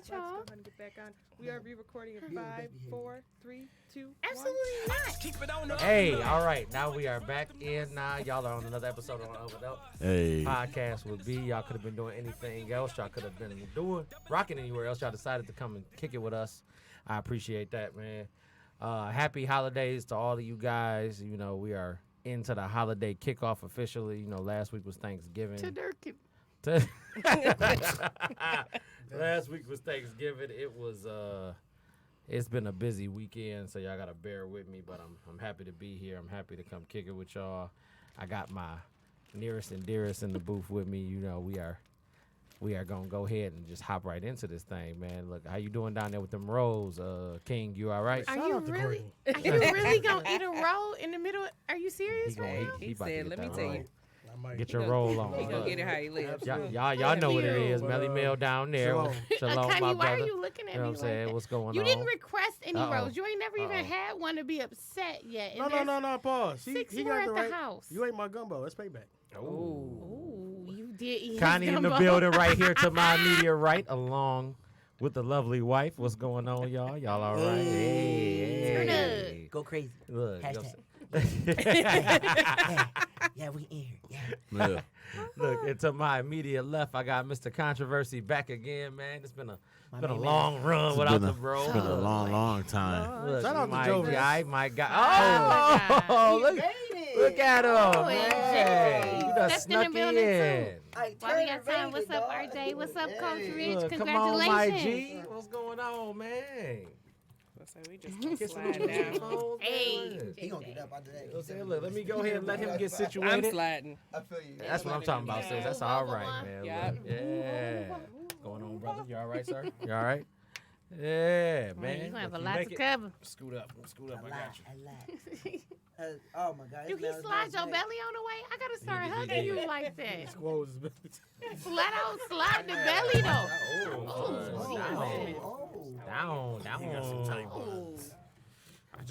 right, y'all. Let's go ahead and get back on. We are re-recording in 5, 4, 3, 2, Absolutely not. Keep it on the Hey, all right. Now we are back in. Y'all are on another episode on Overdose. Hey. Podcast with B. Y'all could have been doing anything else. Y'all could have been rocking anywhere else. Y'all decided to come and kick it with us. I appreciate that, man. Happy holidays to all of you guys. You know, we are into the holiday kickoff officially. You know, last week was Thanksgiving. Last week was Thanksgiving. It was it's been a busy weekend, so y'all gotta bear with me, but I'm happy to be here. I'm happy to come kick it with y'all. I got my nearest and dearest in the booth with me. You know, we are gonna go ahead and just hop right into this thing, man. Look, how you doing down there with them rolls? King, you all right? Are you really gonna eat a roll in the middle? Are you serious right now? He said, let me tell you. Get your roll on. He gonna get it how he lives. Y'all know what it is. Melly Mel down there. Shalom, my brother. Why are you looking at You know me what I'm saying? like What's going on? You didn't request any rolls. You ain't never even had one to be upset yet. No, pause. Six he more got at the the right. house. You ate my gumbo. Let's pay back. Ooh, you did eat Connie his in the gumbo. building right here to my immediate right, along with the lovely wife. What's going on, y'all? Y'all all right? Hey. Go crazy. Look, Hashtag. Yeah, we in here. Yeah. Look, and to my immediate left, I got Mr. Controversy back again, man. It's been a man, long run without the bro. It's been a long time. Look, Shout out to my Jovis. guy, my God. my Oh, look at him, Oh, man. You done Stepped in snuck the building, in. While we got time, what's up, RJ? What's up, Coach Rich? Look, come Congratulations. on, my G. What's going on, man? So we just slide down. Hey. He gonna get up after that. You know what I'm saying? Look, let me go ahead and let him get I'm situated. sliding. I feel you. That's what I'm talking about, sis. That's all right, man. Yeah. Look, yeah. What's going on, brother? You all right, sir? You all right? Yeah, man. You're going to have a Look, lot make to it- cover. Scoot up. I got you. Oh my God. Do he slide your belly on the way? I got to start hugging you like that. Squirrels. Flat out slide the belly, though. Down.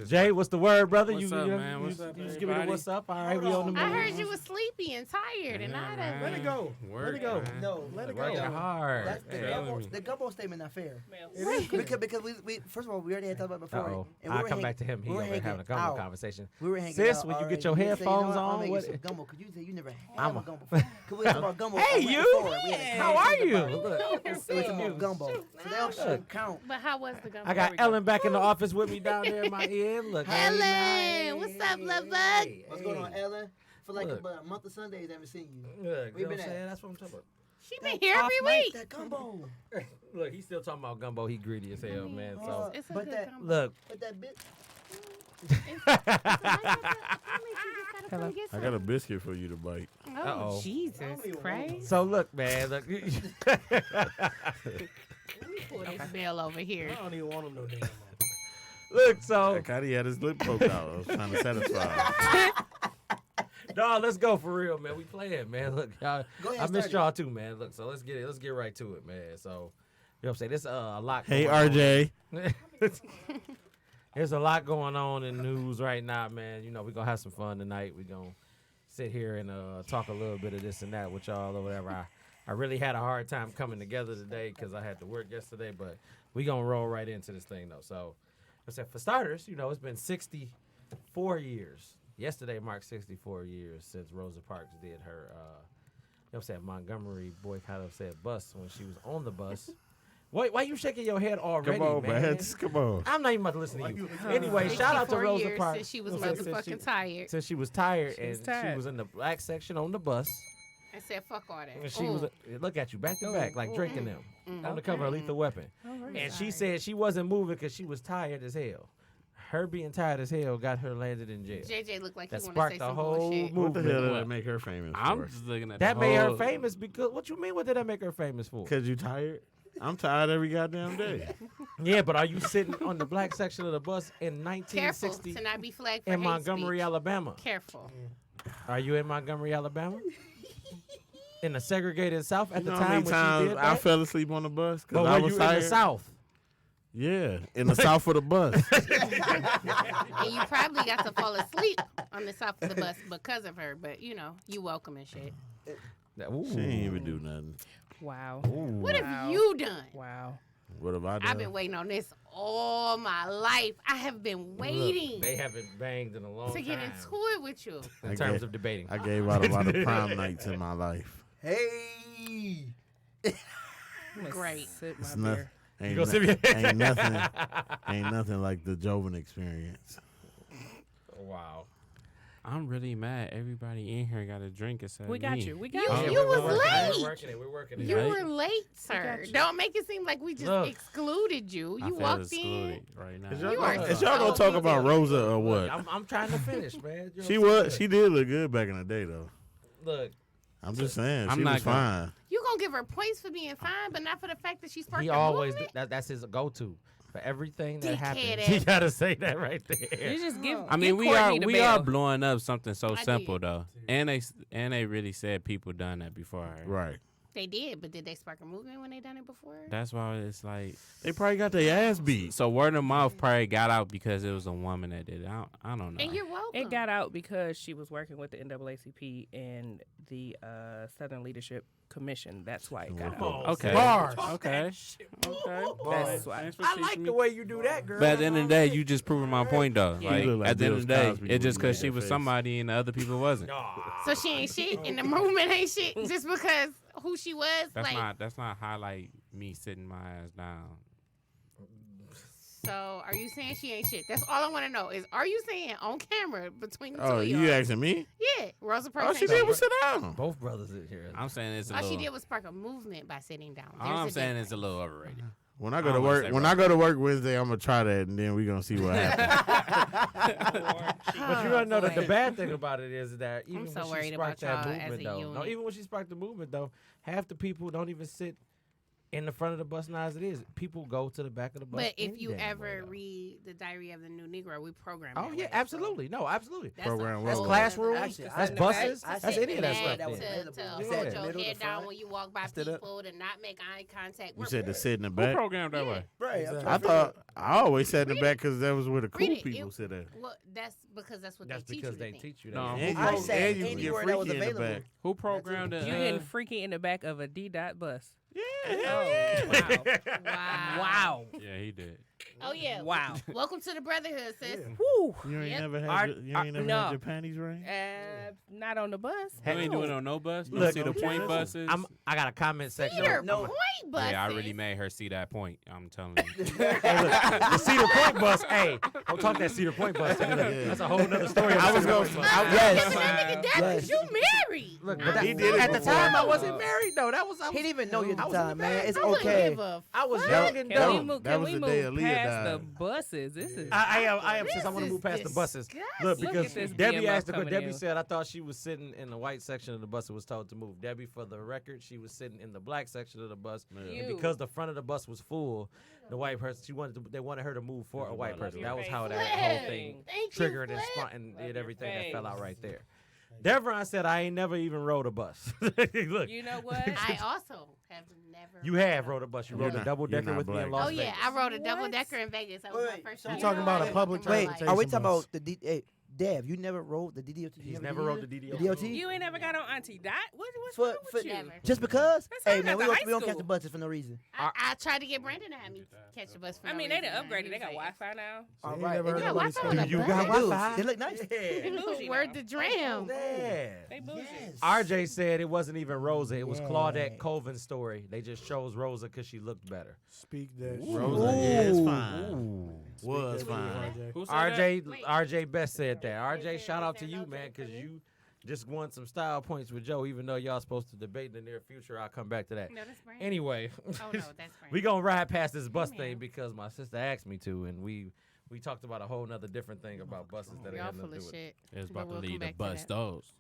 Jay, what's the word, brother? What's up, man? What's up, you just give me the everybody? what's up. All right, we on the move. I heard you was sleepy and tired, and I done. Let it go. Let it go. No, Let it Working go. hard. That's Hey. the gumbo statement not fair. It is. Because we first of all we already had talked about it before. Uh-oh. and I'll come back to him. He over there having a gumbo conversation. We were hanging Sis, out when you already. get your We said, headphones I'm on, making what? some gumbo because you said you never had I'm a a- gumbo before. Because we talked about gumbo. Hey, right you. before. We had a How are conversation you? about it. Look, We talked about gumbo. So they all should count. But how was the gumbo? I got Ellen back in the office with me down there in my ear. Look, Ellen, what's up, love bug? What's going on, Ellen? For like Look. about a month of Sundays, I haven't seen you. Look, Where you know you what I'm been saying? at? That's what I'm talking about. She been here every week. That gumbo. Look, he's still talking about gumbo. He greedy as hell, man. So, It's a But good that- gumbo. look. But that bitch. I got a biscuit for you to bite. Oh, Uh-oh. Jesus Christ. So, look, man. Look. Let me pull this bell over here. I don't even want him no damn more. Look, so. I kind of had his lip poked out. I was trying to satisfy. No, let's go for real, man. We playing, man. Look, y'all, Go ahead, I missed start y'all too, man. Look, so let's get right to it, man. So, you know what I'm saying? There's a lot. Hey, going on. RJ. There's a lot going on in news right now, man. You know, we're going to have some fun tonight. We're going to sit here and talk a little bit of this and that with y'all or whatever. I really had a hard time coming together today because I had to work yesterday, but we're going to roll right into this thing, though. So, I said, for starters, you know, it's been 64 years. Yesterday marked 64 years since Rosa Parks did her, you know what I'm saying, Montgomery boycott of said bus when she was on the bus. Why you shaking your head already, Come on, man? man. Come on. I'm not even about to listen to you. Anyway, shout out to 64 Rosa years Parks. since she was You know what I'm saying? motherfucking tired. Since she was tired She was and tired. she was in the black section on the bus. I said, fuck all that. And she was, look at you, back to back, like Drake and them, on the cover of Lethal Weapon. And she said she wasn't moving because she was tired as hell. Her being tired as hell got her landed in jail. JJ looked like That he want to sparked say the some whole bullshit. What the movement. hell did that make her famous I'm for? just looking at That the made her whole- famous because, what you mean, what did that make her famous for? Because you tired? I'm tired every goddamn day. Yeah, but are you sitting on the black section of the bus in Careful 1960 to not be flagged for in hate Montgomery, speech. Alabama? Careful. Are you in Montgomery, Alabama? In the segregated South at You the know how time many when she times did I that? fell asleep on the bus? But Because I were was you tired. in the South? Yeah, in the south of the bus. And you probably got to fall asleep on the top of the bus because of her. But, you know, you welcome and shit. Ooh. She ain't even do nothing. Wow. What have you done? Wow. What have I done? I've been waiting on this all my life. I have been waiting Look, they haven't banged in a long to time. get into it with you. In terms of debating. I gave out a lot of prom nights in my life. Hey. Great. Sip my It's not, beer. ain't, go no- sip your- ain't nothing like the Joven experience. Wow. I'm really mad. Everybody in here got a drink except We got me. you. We got You, you. you was We're late. working it. We're working it. You Right? were late, sir. got you. Don't make it seem like we just Look. excluded you. I You feel walked excluded right now. Is You y'all, are is y'all gonna so talk about Rosa or what? Look, I'm trying to finish, man. You know She what I'm was. She saying? did look good back in the day, though. Look, I'm just saying. I'm She not was gonna- fine. You gonna give her points for being fine, but not for the fact that she sparked he a always movement? that's his go-to for everything that Dickhead happens. ass. You gotta say that right there. You just give. I mean, give we Courtney are the we bell. are blowing up something so I simple did. though, and they really said people done that before her. Right. They did, but did they spark a movement when they done it before? That's why it's like They probably got their ass beat. so word of mouth probably got out because it was a woman that did it. I don't know. And you're welcome. It got out because she was working with the NAACP and the Southern Leadership Commission. That's why it got out. Okay. Bars. Okay. Okay. That's why. I like the way you do that, girl. But at the end of the day, you just proving my point though. Yeah. Like, You look like at the end of the Bill day, Cosby it's just when you because she made was that face. somebody and the other people wasn't. So she ain't shit, and the movement ain't shit just because who she was. That's not highlight me sitting my ass down. So are you saying she ain't shit? That's all I want to know is, are you saying on camera between the two Oh, of you y'all? asking me? Yeah, Rosa Parks All ain't she shit. did was sit down. Both brothers in here. I'm saying it's a All she little. did was spark a movement by sitting down. All There's I'm a saying difference. it's a little overrated. When I go I to don't wanna work, say when right. I go to work Wednesday, I'm gonna try that, and then we gonna see what happens. But you gotta know that the boy. bad thing about it is that even so when she worried sparked about that y'all as movement, a though, no, unit. even when she sparked the movement, though, half the people don't even sit in the front of the bus now as it is. People go to the back of the bus. But if any you damn way, ever though. read The Diary of the New Negro, we program. Oh that yeah, way, absolutely. No, absolutely. That's Program a well. whole That's other- classrooms. Actually, That's I- buses. I That's sit any of that in stuff. that was To there. available. to You hold said your middle to head down front. when you walk by Stood up. people, to not make eye contact. You said to sit in the Who back. programmed that way? Right. I thought I always sat in the Read back because that was where the cool Read it. people It- sit at. Well, that's because that's what That's they teach because you. they to think. teach you No. that. And I you, sat and you can get anywhere that was freaky in the available. back. Who programmed it? You getting freaky in the back of a D-Dot bus. Yeah, Oh, hell yeah. wow. Wow. Yeah, he did. Oh yeah. Wow. Welcome to the brotherhood, sis. Woo. You ain't Yep. never Our- had no. your panties rain? Not on the bus. You ain't doing it on no bus. No Look, see the okay. point buses. I got a comment section. Cedar No. Point buses. Yeah, I really made her see that point. I'm telling you. Hey, look, the Cedar Point bus. Hey, don't talk that Cedar Point bus. That's a whole nother story. I was going. gonna. Yes. Giving that nigga that Yes. 'cause you married. Look, but that, He did it at the before. time I wasn't married. No, that was He didn't even know you at I the was in time, the man. back. It's I wouldn't okay. give a I was fuck. young and Can dumb. we move, that can was we the day move Aaliyah past the died. buses? This is. I am since I This want to move is past the buses. disgusting. Look, Look because at this Debbie BMF asked the coming Debbie in. said I thought she was sitting in the white section of the bus and was told to move. Debbie, for the record, she was sitting in the black section of the bus. And You. because the front of the bus was full, the white person they wanted her to move for a white person. That was how that whole thing Thank you, triggered and Flip. spun and Love did your everything that fell out face. right there. Devron said I ain't never even rode a bus. Look, You know what? I also have never. you have rode a bus. You You're rode a not- double you're decker not with me in black. Las Oh yeah, Vegas. I rode a double What? decker in Vegas. That was Wait, my first so time. you talking about a riding public in my Wait, life. transportation are we talking bus. about the Hey, Dev, you never rode the DDOT? You He's never never did rode it? the The DDOT. DOT? You ain't never got on Auntie Dot? What's For- wrong for- with you? Never. Just because? That's Hey, how man, I we got to don't, we don't high catch the school. buses for no reason. I tried to get Brandon to have me catch the bus for I no mean, they reason. done upgraded. They got He was Wi-Fi now. All ain't right. never and heard you know nobody what? say Do that. you bus. got They do. Wi-Fi? They look nice. They bougie Word now. to Dram. Yeah. They bougie. RJ said it wasn't even Rosa. It was Yeah. Claudette Colvin's story. They just chose Rosa because she looked better. Speak that. Rosa is fine. Was fine. Who said that? RJ Best said that. RJ, shout out to you, man, because you just won some style points with Joe, even though y'all supposed to debate in the near future. I'll come back to that. No, that's Brandon. Anyway, Oh no, that's Brandon. we going to ride past this bus Hey, thing man. because my sister asked me to, and we talked about a whole nother different thing about buses that Y'all had full nothing of to do shit. It's But about to we'll come lead to back to bust that. those.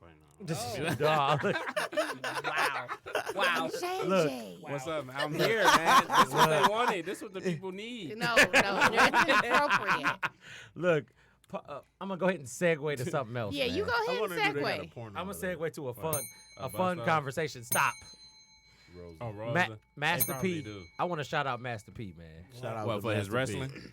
with. Dog. Wow. Wow. Look, What's up, man? I'm here, man. This is what they wanted. This is what the people need. No, that's inappropriate. Look, I'm going to go ahead and segue to something else. Yeah, you man. go ahead and segue. I'm going to segue to a fun bus conversation. Stop. Oh, Ma- Rosa. Master They probably P. do. I want to shout out Master P, man. Shout out What, to for his Master P. wrestling?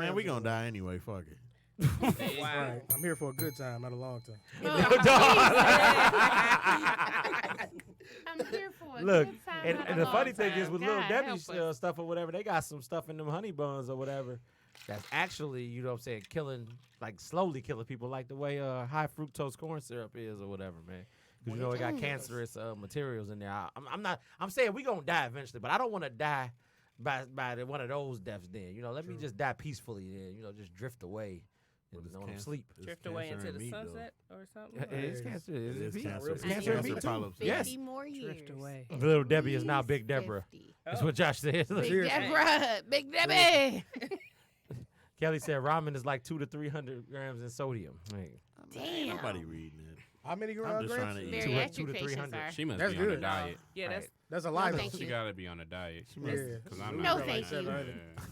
man, we gonna die anyway. Fuck it. Right. I'm here for a good time, not a long time. I'm here for a Look, good time. And the funny thing is with Little God, Debbie's help us. stuff or whatever, they got some stuff in them honey buns or whatever that's actually, you know what I'm saying, killing, like slowly killing people, like the way high fructose corn syrup is or whatever, man. Because you know it got cancerous materials in there. I'm saying we gonna die eventually, but I don't want to die by one of those deaths. Then let me just die peacefully. Then just drift away. And sleep. Drift away into the sunset or something. It's cancer. It's cancer. It's It's cancer in cancer me too. polyps. 50 Yes. more years. Drift away. Little Debbie is now Big Deborah. 50. That's what Josh said. Big Cheers. Deborah. Big Debbie. Kelly said ramen is like 200 to 300 grams in sodium. Like, Damn. Nobody reading it. How many I'm just trying grams? to eat. Bariatric 200 to patients 300. are. She must That's be on a good. diet. Yeah, Right. That's a No, lot. thank She you. gotta be on a diet. Yeah. Because I'm No, not. thank you. Yeah.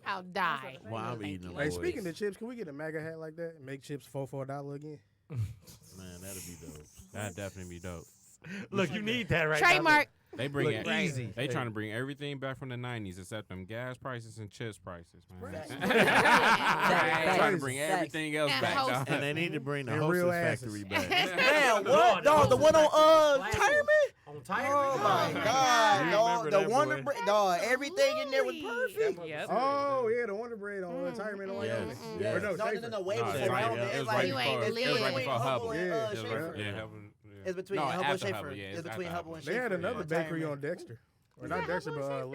I'll die. Well, I'm Thank eating them. you. Hey, boys. speaking of chips, can we get a MAGA hat like that and make chips for $4 again? Man, that'd be dope. That'd definitely be dope. Look, you need that right Trademark. They bring Look, it easy. They trying to bring everything back from the 90s except them gas prices and chips prices, man. Facts. They trying to bring Facts. everything else And back, host- dog. And they need to bring the And real Hostess asses. Factory back. Man, No, what? Dog, the one on Tireman? On tire. Oh my Yeah. God, You dog. remember The that Wonder boy? Bread, dog. Everything in there was Absolutely. perfect. Yep. Oh, yeah, the Wonder Bread on Tireman on Yes, Wyoming. yes. Or no, No, Schaefer. no, wait No, a it's second. right- It's it was like- right You before. ain't It was right live. before Hubble. Yeah. It was Schaefer. right- yeah, Hubble. It's between No, Hubble and after Schaefer. Hubble, yeah, It's it's between after Hubble and They Schaefer. had another on bakery Tireman. on Dexter. Or Is not that Dexter, Hubble and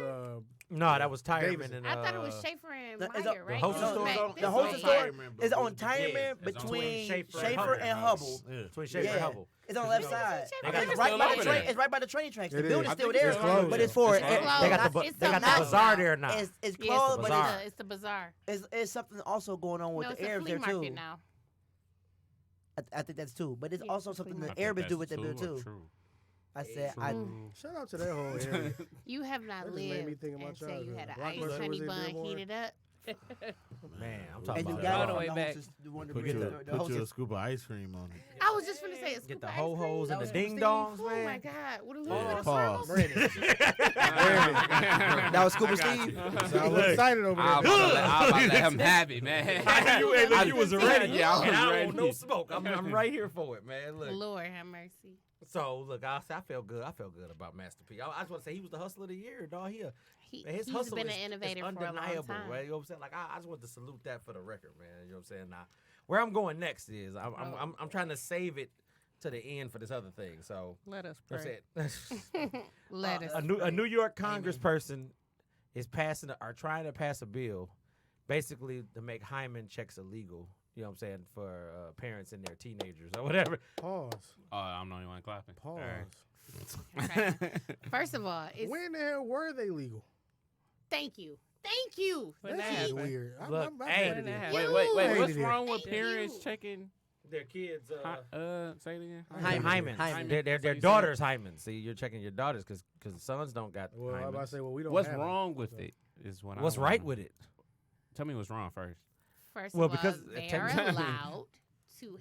but No, that was Tireman Davidson. and I thought it was Schaefer and No, it's Meyer, a- right? Hostess No, store- Mac- the this The way. Hostess store Tireman, is bro. on Tireman Yeah, it's between Schaefer and Schaefer Hubble. and Hubble. Yeah. between Schaefer and Yeah. Hubble. It's on the left side. Schaefer They got and the- It's right still by the open train. there. It's right by the train tracks. It The is. building's I still think it's there, closed. but it's for It's closed. They got the It's they got not- the bazaar there now. it's Yes, closed, but bazaar. it's the bazaar. it's something also going on with No, the it's a Arabs flea there too. market now. I think that's too, but it's Yeah, also it's a flea something I the think Arabs that's do with that true bill or too. true. I said I. shout out to that whole area. You have not That just made me lived think of my and say you had an childhood. iced Blockbuster honey was in bun Dearborn. heated up. Man, I'm And talking you about got all it the on way the back. Hostess, the Wonder Put Bread, you the a Hostess. scoop of ice cream on it. I was just gonna say, Get the ho hos and the was ding Steve. dongs, Oh my man. God! What are Yeah, we pause. That was Scuba Steve. So I was excited over I'm there. about to let him have it, man. You was ready. Yeah, I was and I don't ready. want no smoke. I'm right here for it, man. Look. Lord have mercy. So look, I felt good. I felt good about Master P. I just want to say he was the hustler of the year, dog. His He's hustle been is, an innovator is for a long undeniable, time. right? You know what I'm saying? Like I just want to salute that for the record, man. You know what I'm saying? Now, where I'm going next is I'm trying to save it to the end for this other thing. So Let us that's pray. it. Let us. a New York Congressperson is trying to pass a bill, basically to make hymen checks illegal. You know what I'm saying, for parents and their teenagers or whatever. Pause. I'm the only one clapping. Pause. Okay. First of all, it's When the hell were they legal? thank you. Thank you. When That that shit's happened. weird. Look, I'm hey. mad at When that it. happened. Wait. Hated What's it. wrong with Thank parents you. checking? Their kids. Say it again. Hymen. Hymens. Hymen. Their daughters' hymens. See, you're checking your daughters because sons don't got Well, I'm about to hymens. say, well, we don't What's have wrong them, with so. it? Is what What's I right wanna- with it? Tell me what's wrong first. First Well, of all, because they are technically- allowed to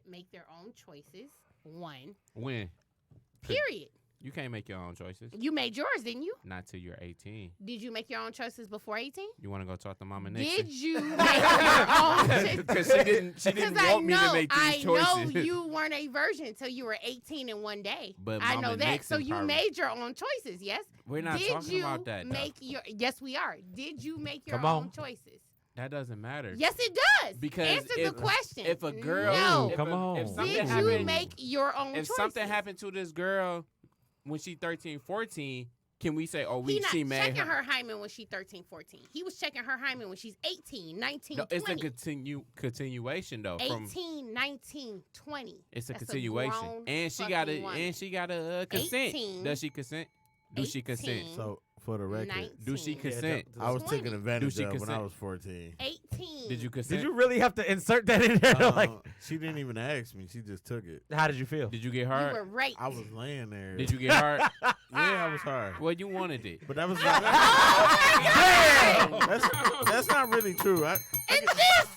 make their own choices. One. When Period. you can't make your own choices. You made yours, didn't you? Not till you're 18. Did you make your own choices before 18? You want to go talk to Mama Did Nixon? you make your own choices? Because she didn't Because I want me to know, make these choices. I know you weren't a virgin until you were 18 in one day. But I Mama know that. Nixon So you probably- made your own choices, yes? We're not Did talking you about that. though. make your? Yes, we are. Did you make your Come own on. choices? That doesn't matter. Yes, it does. Because Answer if- the question. if a girl- no. if Come a- on. if something Did you happened- make your own If choices? something happened to this girl when she 13, 14, can we say, oh, He not she made checking her hymen when she's 13, 14. He was checking her hymen when she's 18, 19, No, it's a 20. continuation though. From 18, 19, 20. it's a That's continuation, grown and she fucking got to woman. and she got to consent. 18. Does she consent? Do she consent? 18. So, for the record, 19, Do she consent? I was 20. taken advantage she of when I consent? was 14. 18. Did you consent? Did you really have to insert that in there? Like, She didn't even ask me. She just took it. how did you feel? Did you get You hard? were raped. I was laying there. Did you get hard? Yeah, I was hard. Well, you wanted it. But that was Oh that's not really true. And this is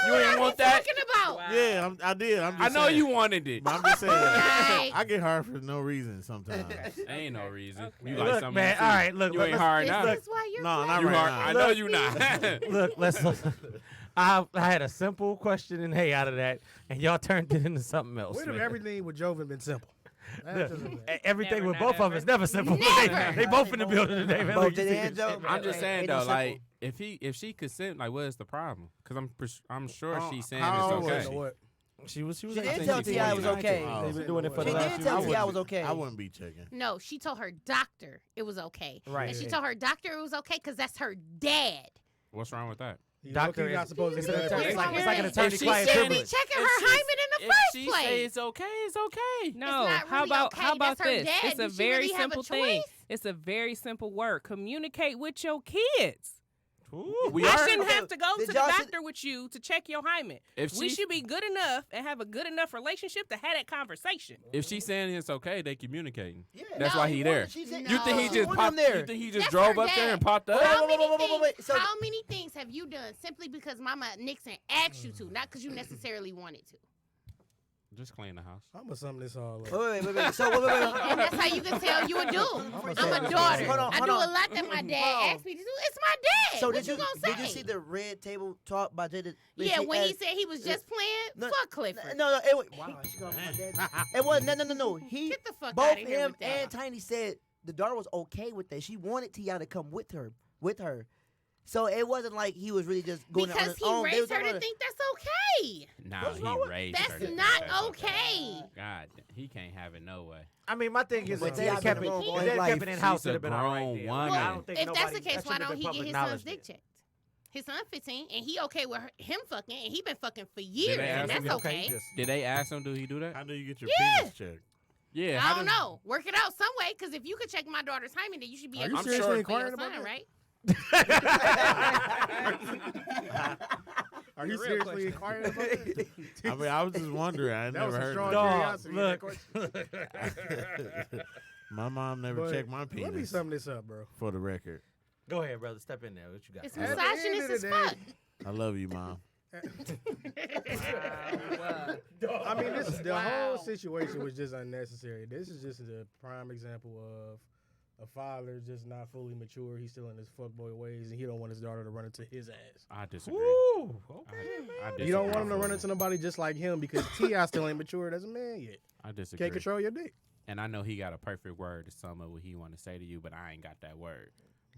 You what ain't I'm want that? talking about. Yeah, I did. I'm just I know saying. you wanted it. But I'm just saying. Right. I get hard for no reason sometimes. Ain't no reason. You Look, like something man, too. all right, look, You look, ain't let's- hard This now. is why you're No, black. not You right hard. now. I know you not. Look, let's. I had a simple question and hey out of that, and y'all turned it into something else. When have man. everything with Joven been simple? Everything Never, with not both of ever. us never simple. Never. They both in the building today, man. Both Look, to you the see end, it. Joe. I'm just saying Ain't no though, like simple. if she consent, like what is the problem? Because I'm sure she's saying how it's old was okay. she? What? She was She I did think tell she T.I. it was 49. okay. They've been doing it for She the last did few tell years. T.I. it was okay. I wouldn't be checking. No, she told her doctor it was okay. Right. And she told her doctor it was okay because that's her dad. What's wrong with that? Doctor You're not is- supposed to It's get like- that. it's like- It's like an If attorney she client said She be privilege. checking If her she's- hymen in the If first she place. say it's okay, it's okay. No, not how really about okay. how about That's her this? dad. It's a Does she very really have a simple thing. choice? It's a very simple word. Communicate with your kids. We I are. shouldn't have to go Did to the y'all see- doctor with you to check your hymen. If We she should be good enough and have a good enough relationship to have that conversation. if she's saying it's okay, they communicating. Yeah. That's No, why he he there. She said- You think he No. just wanted popped? him there. You think he just That's drove her up there dad. and popped up? How Wait, many wait, wait, wait, wait. things? So- How many things have you done simply because Mama Nixon asked you to, not because you necessarily wanted to? Just clean the house. I'm gonna sum this all up. Wait. So wait. And that's how you can tell you a dude. I'm a daughter. Hold on, I hold do on. a lot that my dad Hold on. asked me to do. It's my dad. So what did you gonna say? did you see the red table talk by Jada? Yeah, when he said he was just playing, No, fuck Clifford. No, it was, wow, she called my dad. It was no. He Get the fuck both out of here him with that. and Tiny said the daughter was okay with that. She wanted T.I. to come with her. So it wasn't like he was really just going on Because his he own. They raised was her talking to about- think that's okay. Nah, What's wrong he with- raised her. That's to think not that's okay. God, he can't have it no way. I mean, my thing is, But if they they have kept been it, wrong if all they his kept life. it in house, She's a it'd have been all right grown there. woman. I Well, don't think if that's nobody- the case, that why should've don't been he get public his knowledge son's then. dick checked? His son 15, and he okay with him fucking, and he been fucking for years, they and ask that's him? okay. just- Did they ask him? Do he do that? How do you get your Yeah. penis checked? Yeah. I how don't does- know. Work it out some way, because if you could check my daughter's hymen, then you should be Are able you to seriously check for your inquiring about son, that? right? Are you Real seriously question. inquiring about that? I mean, I was just wondering. I That was never a strong heard. curiosity. Look. that question. My mom never But checked my Let me penis. sum this up, bro. For the record, Go ahead, brother. Step in there. What you got? It's At the end misogynist of as the fuck. I love you, mom. I mean, the Wow. whole situation was just unnecessary. This is just a prime example of a father just not fully mature. He's still in his fuckboy ways, and he don't want his daughter to run into his ass. I disagree. Ooh, okay. I disagree. You don't want him to run into nobody just like him because T.I. still ain't matured as a man yet. I disagree. Can't control your dick. And I know he got a perfect word to sum up what he want to say to you, but I ain't got that word.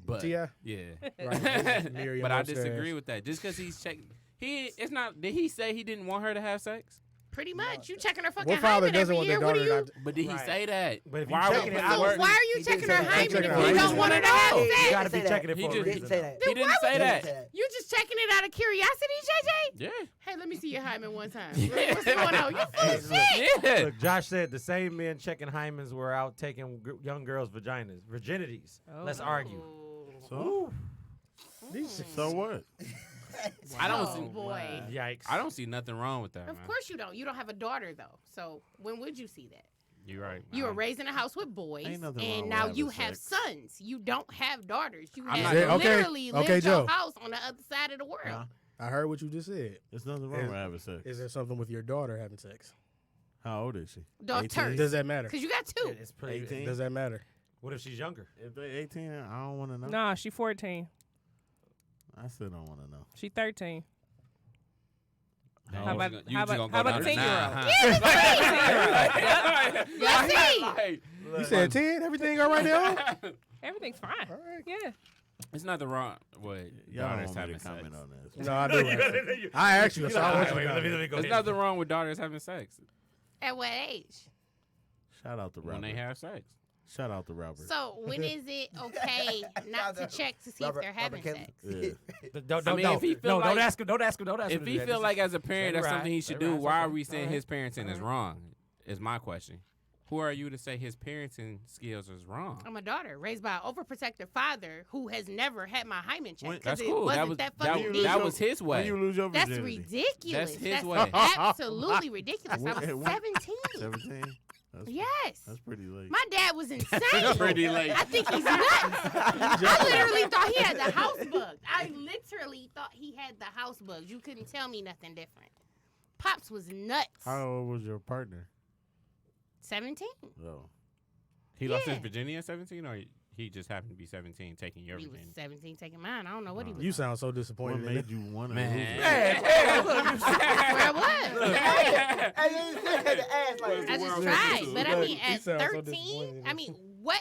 But T.I.? yeah, Right. Miriam but I upstairs. disagree with that. Just because he's checking, it's not. Did he say he didn't want her to have sex? Pretty much. You checking her fucking What father hymen doesn't every want year. their What do daughter you? not to? But did he Right. say that? But if you why checking would it he out- work- Why are you He did checking say her that. hymen Checking if her you hymen. don't want her to have He You sex? gotta didn't be say checking that. it He for a just- He reason. didn't say that. He didn't say He that. didn't say that. You just checking it out of curiosity, JJ? Yeah. Hey, let me see your hymen one time. What's going on? You full of shit. Yeah. Look, Josh said the same men checking hymens were out taking young girls' virginities. Let's argue. So, so what? I don't Oh, see. boy. Yikes. I don't see nothing wrong with that. Of man. course you don't. You don't have a daughter, though. So when would you see that? You're right. You were raised in a house with boys, Ain't nothing wrong and with now having you have sex. sons. You don't have daughters. You I'm have not gonna- Okay, literally okay, lived Joe. your house on the other side of the world. Huh? I heard what you just said. There's nothing wrong Is- with having sex. Is there something with your daughter having sex? How old is she? Daughters. Does that matter? Because you got two. It's pretty. 18? Does that matter? What if she's younger? If they 18, I don't want to know. Nah, she 14. I still don't want to know. She 13. No, How about- you how just about- gonna how go about down to 10-year-old? 9, huh? Let's see. Like, You said 10? Everything all right now? Everything's fine. All right. Yeah. It's nothing wrong with Y'all daughters don't want me having to comment sex. on this. No, I do. I asked you. So I want you to Let me comment. go There's ahead. nothing wrong with daughters having sex At what age? Shout out to Robert. when they have sex. Shout out to Robert. So when is it okay not to check to see if they're having sex? Yeah. Don't, I mean, if he feel don't like- ask him. Don't ask him. Don't ask him. If to he do that. feel Just- like as a parent Say that's right, something he say should do, right, why okay. are we saying All his right. parenting is wrong? Is my question. Who are you to say his parenting skills is wrong? I'm a daughter raised by an overprotective father who has never had my hymen checked. 'cause That's it cool. Wasn't That fucking was deep. that was his When way. you lose your That's virginity. ridiculous. That's his That's way. absolutely ridiculous. I was When- 17. 17? That's, Yes. That's pretty late. My dad was insane. Pretty late. I think he's nuts. I literally thought he had the house bugs. I literally thought he had the house bugs. You couldn't tell me nothing different. Pops was nuts. How old was your partner? 17. Oh. He lost his Yeah. virginity at 17, or he just happened to be 17 taking your He was virginity. 17 taking mine. I don't know what he was. You on. sound so What disappointed. in made it. you want to Man. lose? Where what? Hey, you had to ask like. I just world tried, was but I Look, mean, he at sounds so 13, disappointed in I mean,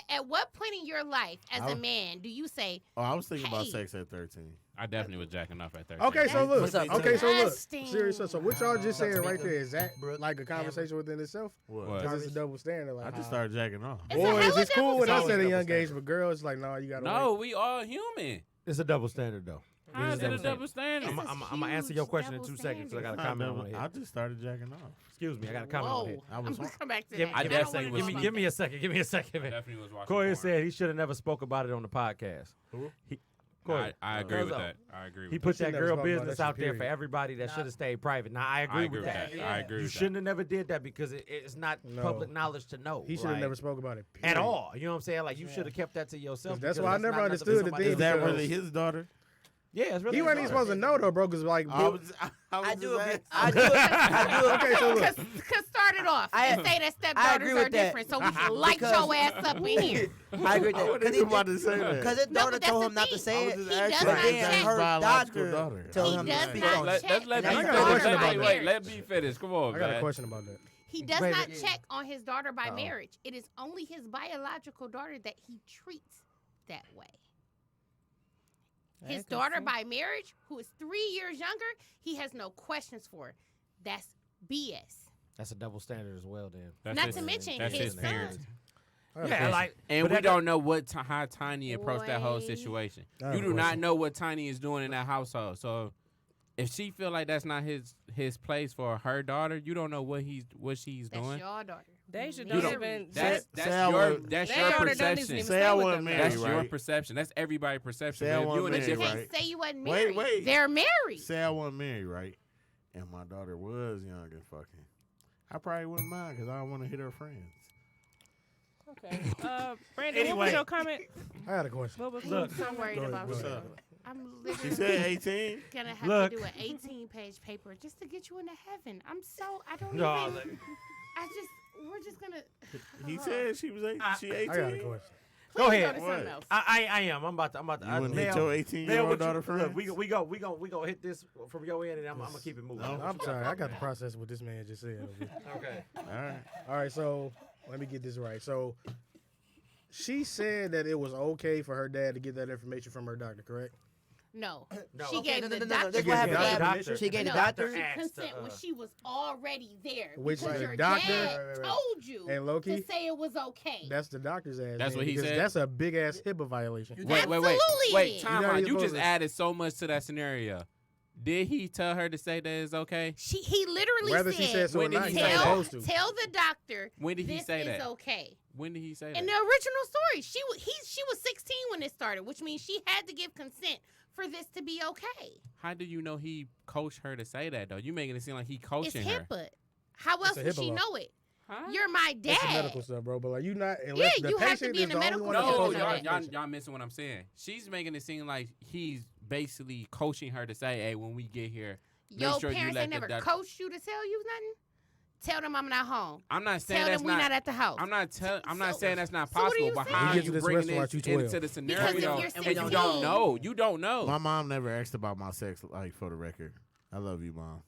at what point in your life, as I a was- man, do you say, Oh, I was thinking about Hey. sex at 13. I definitely was jacking off at 13. Okay, so look. What's up, Okay, so look. Disgusting. Serious. So what y'all just What's up, said right Tamika? there is that Brooke, like a conversation within itself? What? What? Because it's a double standard. Like I just how started jacking off. It's a boys, hella it's cool double with us standard. at a young Double age, but girls like, no, you gotta. No, we all human. It's a double standard though. How is it a double standard? It's a I'm gonna answer your huge question in double 2 seconds. So I got a Not comment on double- it. I just started jacking off. Excuse me, I got a comment on Whoa. it. I I'm was going to come back to Give- that. I give- don't definitely wanna was- know Give about me a second. Give me a second. I definitely was watching Corey porn. said he should have never spoke about it on the podcast. Who? Corey, I agree Cuz with up. that. I agree with He that. put should that never girl spoke about business that shit, out there for period. everybody that Nah. should have stayed private. Now I agree with that. I agree You with shouldn't have never did that because it's not No. public knowledge to know. He should have right? never spoke about it at period. all. You know what I'm saying? Like you should have kept that to yourself. 'Cause that's because why I it's never not nothing understood the somebody thing Is that because- really his daughter? Yeah, it's really. He wasn't even his supposed to know though, bro. Cause like, I was I do agree. just I do. I do. okay, so look. Because start it off I- and say that I agree stepdaughters with are that. different, so we can light Because- your ass up in here. I agree with I that. wasn't even about to say that. Because his No, daughter but that's told the him not to thing. say I was it. just He asking does But not if then that's check. his her biological doctor daughter. told He him does to speak not on check. it. Let's let And I me got a finish. question about Wait, that. wait, let me finish. Come on, I got man. a question about that. He does Wait, not yeah. check on his daughter by Uh-oh. marriage. It is only his biological daughter that he treats that way. His daughter by marriage, who is 3 years younger, he has no questions for. That's BS. That's a double standard as well. Then. That's Not his- to mention that's his his parents. son. I got a Yeah, question. like And but we that don't know what how Tiny approached that whole Boy. situation. I have You a do not question. know what Tiny is doing in that household. So if she feel like that's not his place for her daughter, you don't know what she's That's doing. your daughter. They should You don't don't- even. That's Say I your would- that's They your already done perception. these Say I stay with wasn't them. married, That's your right? perception. That's everybody's perception. Say I But if you wasn't in a married, You different can't right? say you wasn't Wait, married. wait. They're married. Say I wasn't married, right? And my daughter was young and fucking. I probably wouldn't mind because I don't want to hit her friends. Okay. Brandon, what Anyway. was your comment? I got a question. What was Look. I'm worried Go ahead, about go you. ahead. I'm She literally said 18. gonna have Look. to do an 18-page paper just to get you into heaven. I don't No, even. We're just gonna. He said she was she I got a 18. question. Go Please ahead. to something else. I am. I'm about to. You I, wouldn't hit Mel- your Mel, 18-year-old what daughter you- friends? Look, we gonna hit this from your end, and I'm gonna keep it moving. No. I'm sorry. I got to process what this man just said. Okay. All right. All right, so let me get this right. So she said that it was okay for her dad to get that information from her doctor, correct? No. No. She Okay, gave no, the no, no, doctor. that's She what gave the happened. doctor She gave the No. doctor. Asked, consent when she was already there. Which because the your doctor- dad Right. told you And Loki, to say it was okay. that's the doctor's ass. That's man, what he because said? That's a big ass HIPAA violation. Wait. Absolutely it Wait, is. time You're not out. even You just supposed to- added so much to that scenario. Did he tell her to say that it's okay? He literally Whether said, she said so or When did not, he he's say not that? supposed to. tell the doctor When did he this say is that? okay. When did he say that? In the original story, she was 16 when it started, which means she had to give consent for this to be okay. How do you know he coached her to say that though? You making it seem like he It's coaching her. HIPAA. How else a would HIPAA she law. know it? Huh? You're my That's the dad. medical stuff, bro. But like you not unless the you have to patient be in is the the only medical one No, that's supposed to field. know y'all, the y'all, information. y'all missing what I'm saying. She's making it seem like he's basically coaching her to say, "Hey, when we get here, Your make sure you parents let ain't the never doc-" coached you to tell you nothing? Tell them I'm not home. I'm not saying Tell that's them we're not at the house. I'm not So- saying that's not so what are possible, you but saying? how We are get to you this bringing restaurant, this you 12. into the Because scenario? if you're And you 16 don't know. You don't know. My mom never asked about my sex life for the record. I love you, Mom.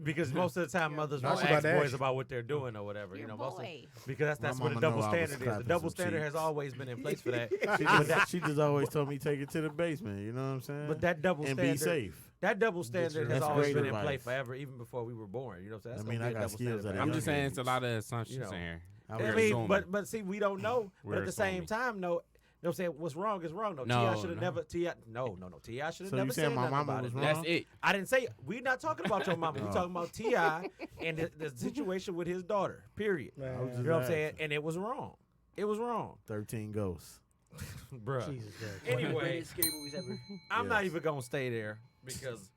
Because most of the time, mothers I won't was about ask to ask boys you. about what they're doing or whatever. Your You know, boy. because that's My what a mama double know I was standard is. The clapping double some standard has cheeks. always been in place for that. She just always told me take it to the basement. You know what I'm saying? But that double and standard, be safe. that double standard has That's always great been in play advice. forever, even before we were born. You know what I'm saying? That's I mean, gonna I be a got double skills standard at a forever. I'm young just saying it's a age. lot of assumptions You know. in here. I I was mean, assuming. but see, we don't know. We're But at the same assuming. time, no. You know what I'm saying? What's wrong is wrong. No, No, T.I. should have no. never. T.I. No. T.I. should have So never you said saying my nothing mama about was it. wrong? That's it. I didn't say we're not talking about your mama. We're Oh. talking about T.I. and the situation with his daughter. Period. Man, I was You just know what I'm saying? asking. And it was wrong. It was wrong, 13 ghosts. bruh. Jesus Christ. Anyway, Scary movies ever. I'm not Yes. even gonna stay there because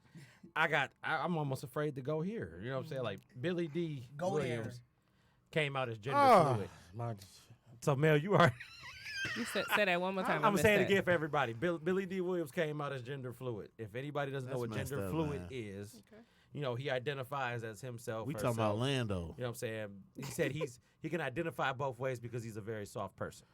I'm almost afraid to go here. You know what I'm saying? Like Billy D. Go Williams there. came out as gender Oh, fluid. my, So Mel, you are. You say that one more time. I'm saying it again for everybody. Billy D. Williams came out as gender fluid. If anybody doesn't know what That's gender messed up, fluid man. is, you know, he identifies as himself. We herself. talking about Lando. You know what I'm saying? He said he can identify both ways because he's a very soft person.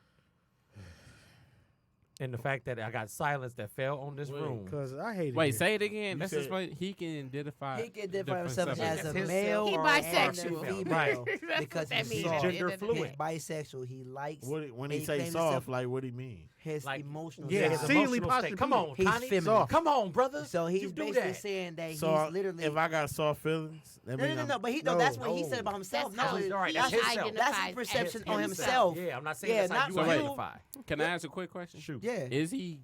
and the fact that I got silence that fell on this room. Because I hate it. Wait, here. say it again. You Let's said- explain. He can identify. He can identify different himself subjects. as a His male He or bisexual. as a female Right. That's because what that he's means. soft. Gender At the end of the fluid. day. Bisexual. He likes When he he say claims soft, himself- like what he mean? his Oh, Like, emotional Yeah, his side. exceedingly emotional state. Come on, He's Connie. feminine. Come on, brother. So he's you do basically that. saying that So he's literally. if I got soft feelings, that mean no, I'm- but No. that's what he No. said about himself. That's how No, All right, he that's his self. identifies That's his perception as on himself. himself. Yeah, I'm not saying Yeah, that's how not you So wait. identify. Can I ask a quick question? Shoot. Yeah. Is he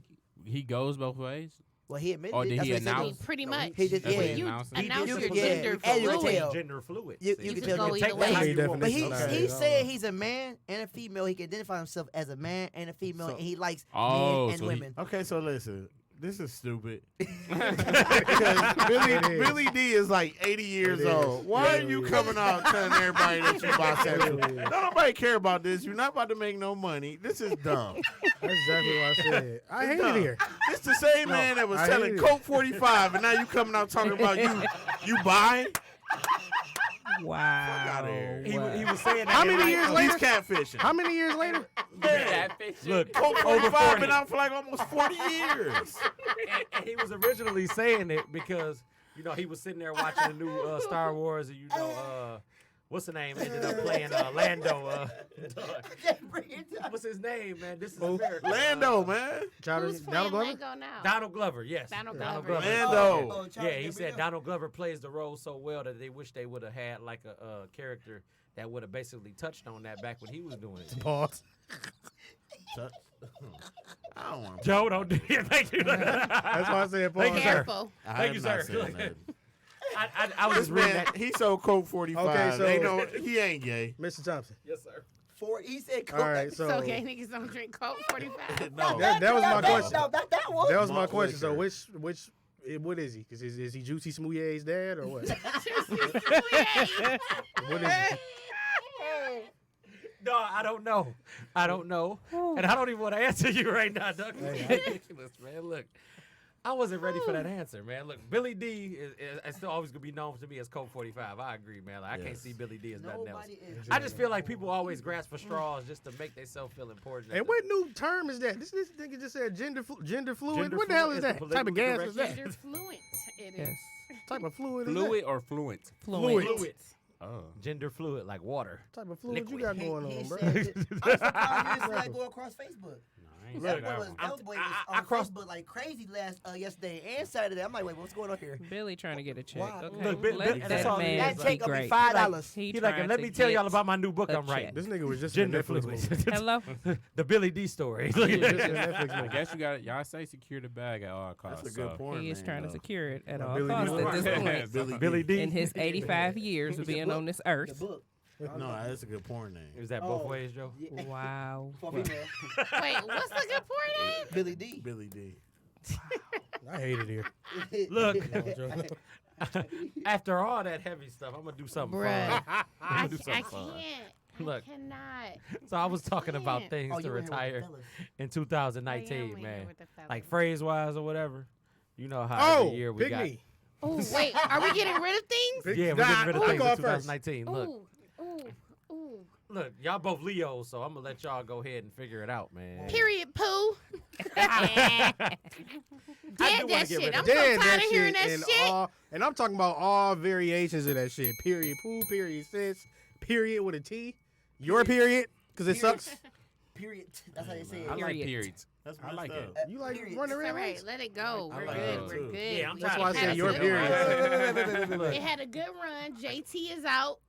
goes both ways? Well, he admitted Or it. did That's he what he said. announce- Pretty much. He just That's what yeah. he You announced. announce You your could- yeah, gender and you could fluid. tell. Gender fluid. You See? can could tell go him. either Take way. that how Hey, you definitely. want. But he Okay. he said he's a man and a female. He can identify himself as a man and a female, So- and he likes Oh, men and so he- women. Okay, so listen. This is stupid. It Because is. Billy D is like 80 years It is. old. Why It are you is. coming out telling everybody that you bisexual? It is. Don't nobody care about this. You're not about to make no money. This is dumb. That's exactly what I said. I hate dumb. it here. It's the same man that was I selling hate it. Coke 45, and now you coming out talking about you buy? Wow. outta here. He was saying that. How many in years like, He's catfishing. How many years later? Look, Coke over 45 40. been out for like almost 40 years. and he was originally saying it because he was sitting there watching the new Star Wars, and what's the name? Ended up playing Lando. What's his name, man? This is America. Lando, man. Who's playing Lego now? Donald Glover, yes. Donald Glover. Lando. Yeah, he said Donald Glover plays the role so well that they wish they would have had like a character that would have basically touched on that back when he was doing it. Pause. I don't want to. Joe, don't do it. Thank you. That's why I said pause. Thank you, sir. Careful. Thank you, sir. I was This just reading man, that. he sold Coke 45. Okay, so- Ain't no, he ain't gay. Mr. Thompson. Yes, sir. He said All right, So so gay niggas don't drink Coke 45. No. that was my question. No, that was. That was my Malt question. So liquor. what is he? Because is he Juicy Smouille's dad or what? Yeah. What is he? No, I don't know. I don't know. And I don't even want to answer you right now, Doug. It's ridiculous, man. Look, I wasn't ready for that answer, man. Look, Billy D is still always going to be known to me as Coke 45. I agree, man. Like, I can't Yes. see Billy D as nothing else. Nobody is. I just feel like people always grasp for straws just to make themselves feel important. And what new term is that? This nigga just said gender fluid. Gender What the hell fluid is is that? the Type of gas political is that? Gender fluent. It is. Yes. Type of fluid is Fluid or fluent? Fluid. Fluid. Oh. Gender fluid, like water. that? Type of fluid you got going He on, bro? said it. I'm surprised you didn't see that go across Facebook. That boy was, I on crossed- Facebook like crazy yesterday and Saturday. I'm like, wait, what's going on here? Billy trying to get a check. Wow. Okay. Look, Bill- Let Bill- that's that all it man is. That be check gonna be great. $5. He He like, and let trying me to tell y'all get about my new book a I'm writing. This nigga was just Gender in a Netflix fluid. movie. Hello? The Billy D story. He was just in a Netflix I movie. guess y'all say secure the bag at all costs. That's a good so. porn He is name, trying to though. secure it at Now, all Billy D. costs at this Right. point. Billy D. In his 85 years of being on this The earth. book. No, that's a good porn name. Is that both Oh. ways, Joe? Yeah. Wow. For female. Wait, what's the good porn name? Billy D. Billy D. I hate it here. Look. No, I'm joking. After all that heavy stuff, I'm gonna do something Bruh. fun. I I'm gonna do can't. something fun. Look. Look. I cannot. So I was talking about can't. things Oh, to you were here with the retire fellas. in I am 2019, in here man. with the fellas. Like phrase wise or whatever. You know how Oh, every year we pick got. me. Oh, wait. Are we getting rid of things? Yeah, we're getting rid of Nah, things go in off first. 2019. Look, Ooh. look, y'all both Leos, so I'm gonna let y'all go ahead and figure it out, man. Period, poo. I Dead do that wanna get shit. rid of I'm so Dead tired of hearing that and shit. all, and I'm talking about all variations of that shit. Period, poo, period, sis, period with a T. Your period, because it Period. sucks. Period. That's how they say I it. like Period. periods. That's I like messed it. up. You like Period. running All around? right, let it go. I We're like good. it, We're too. good. Yeah, I'm We tired That's why I of say had your a good period. run. Look, It had a good run. JT is out.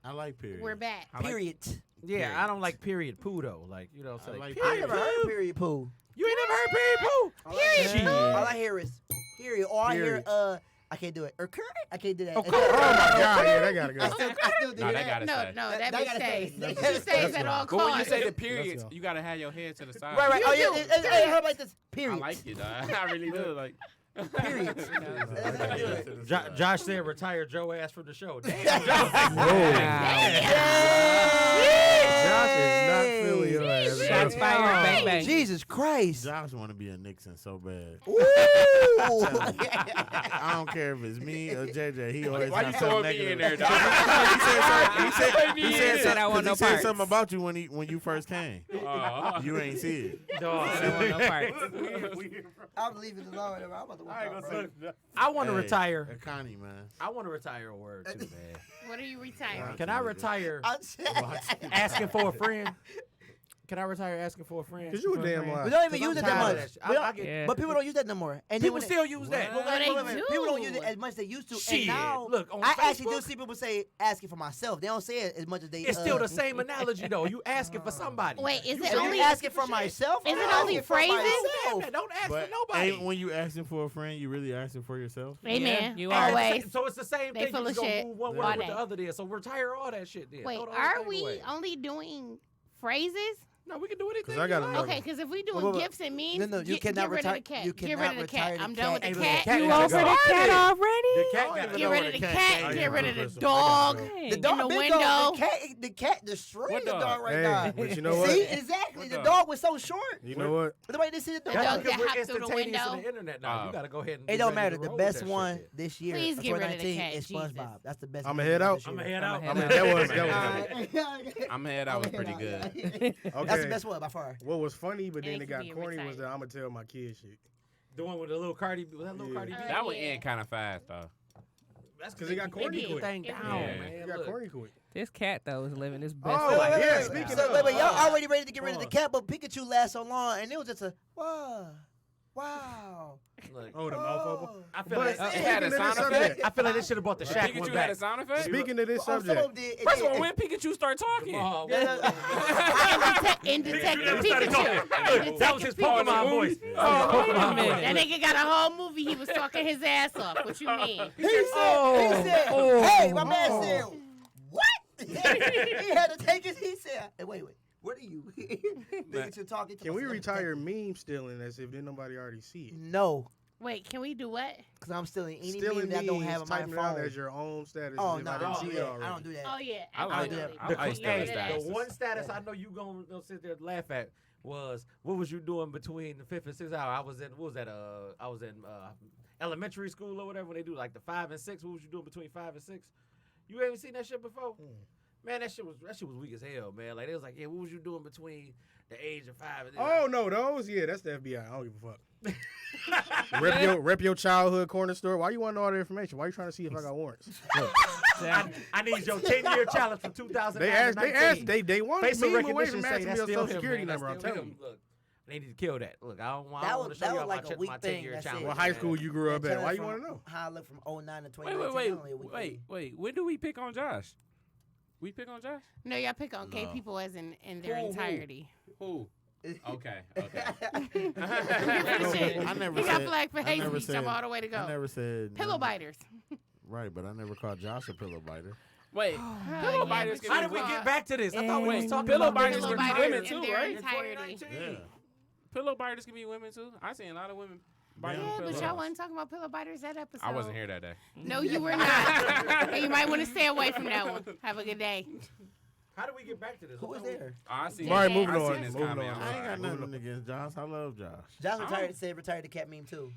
I like period. We're back. I like- Period. yeah, I don't like period poo though. Like you know, I like, like I period. never heard period poo. you ain't never heard period poo. Period. Shit. All I hear is period. Or I hear Period. I can't do it. Or current. I can't do that. Oh my god, yeah, that gotta I go. still do No, that. they gotta No, stay. no, That that gotta bitch stay. stays. That She gotta stays stay. at all But when you costs. say the Let's periods, go. you gotta have your head to the side. Right. Oh, You yeah. do. Hey, how about this? I Period. like it. I really do. Like. Period. That's how I do it. Josh said, "Retire Joe ass from the show." Damn, Whoa. Damn. Josh is not feeling your ass. Jeez. Josh Shots fired. Bang bang. Jesus Christ. Josh want to be a Nixon so bad. Ooh. I don't care if it's me or JJ. He always Why you has something throwing me in negative. there, dog? He said I want no parts. something about you when you first came. You ain't see it. I don't want no parts. I'm leaving it alone. I'm about to walk out, bro. I want to Hey, retire. Connie, man. I want to retire a word too, man. What are you retiring? Can I retire I'm asking for a friend? Can I retire asking for a friend? Cause you a damn We lie. don't even use it that tired of much. that shit. We don't- I get- Yeah. But people don't use that no more. And then People when still use that. Well, they do. People don't use it as much as they used to. Shit. And now, Look, on I actually do Facebook- see people say asking for myself. They don't say it as much as they. It's still the same analogy though. You asking for somebody. Wait, is it So only? you asking for myself? Is I'm it only asking for phrases? myself. Man, don't ask But for nobody. ain't when you asking for a friend, you really asking for yourself? Amen. you Hey, are. Always. So it's the same They thing. full You of just gonna shit. move one Yeah. word All with the day. other then. So retire all that shit then. Wait, Throw the whole are thing we away. only doing phrases? No, we can do anything. 'Cause I got you like. another- Okay, because if we Wait, doing wait, wait. gifts and memes, No, you get cannot rid retire- of the cat. you Get rid cannot of the retire cat. the I'm done with cat. the Hey, look, cat. cat You gotta over go. the cat already? The cat don't got even to Get know rid where of the the cat cat. came Get from. rid of the Dang. dog. The In dog, the big window. dog, the cat destroyed What the dog? dog right Hey, now. but you know what? See, exactly. What The dog? dog was so short. You know what? Nobody didn't see the dog. dog That's that because we're hopped through the instantaneous in window. the internet now. You gotta go ahead and. It be don't ready matter. to The roll with best that one shit this year, Please get rid of the 2019, cat, is Jesus. SpongeBob. That's the best. I'ma movie head this out. year. I'ma head out. I mean, that was I'm head. That was pretty good. okay. That's the best one by far. What was funny, but And then it it could got be corny, retired. was that I'm gonna tell my kids shit. The one with the little Cardi B. Was that little Yeah. Cardi B? That would yeah. end kind of fast though. That's 'Cause it got corny Keep the quick. thing It down, did. man. It got Look. corny quick. This cat though is living his best Oh, life. yeah, right speaking now. of- Wait, y'all already ready to get rid of the cat, but Pikachu lasts so long, and it was just a wow. Look, Oh, the mouth open. I feel But like it had a speaking of this sound subject, effect? I feel like they should have brought the Shaq Pikachu one had a back. sound effect? speaking of this Some of subject, them did. First of all, when Pikachu start talking? Oh, In Detective started talking. Pikachu. Look, that was his Oh, the Pokemon movie? voice. Oh, wait a That minute. nigga got a whole movie. He was talking his ass off. What you mean? He said, hey, my man said, what? He had to take it. He said, hey, wait, what are you? Pikachu talking to can we myself. retire meme stealing as if didn't nobody already see it? No, Wait, can we do what? because I'm stealing any Stealing meme that I don't memes, have on my typing it out phone. as your own status. Oh, as if no, I didn't see it I already. don't do that. Oh yeah, I like absolutely. that. I like Get rid of that. that. The one status I know you gonna sit there and laugh at was what was you doing between the 5th and 6th hour? I was in I was in elementary school or whatever when they do like the 5 and 6. What was you doing between 5 and 6? You haven't seen that shit before? Man, that shit was weak as hell, man. Like they was like, yeah, what was you doing between the age of 5 and Oh no, those that's the FBI. I don't give a fuck. rep your childhood corner store. Why you want to know all the information? Why you trying to see if I got warrants? Look, I need your 10-year challenge from 2019. they want Facial me away recognition from say asking that's me a still social him, security man. That's number. I'm still telling him. you. Look, I need to kill that. Look, I don't want to show that you was all like a weak my thing, 10-year that's it. challenge. What high man. school you grew up at? Why you want want to know? how I look from 09 to Wait, 2019? wait. When do we pick on Josh? We pick on Josh? No, y'all pick on gay No. people as in their Who? entirety. Who? Okay. I never He got said. flagged for I hate never speech. I'm said- all the way to I go. never said Pillow biters. Right, but I never called Josh a pillow biter. Wait, pillow biters can How be did we women. get back to this? I thought we was Wait, talking pillow about biters Pillow can be biters women in too, their right? entirety. Yeah. Pillow biters can be women too. I seen a lot of women biting Yeah, but pillows. y'all wasn't talking about pillow biters that episode. I wasn't here that day. No, you were not. And you might want to stay away from that one. Have a good day. How did we get back to this? Who was there? I seen. All right, Yeah. moving I on. seen this Moving comment on. I ain't got online. nothing against Josh. I love Josh. Josh retired the cat meme too.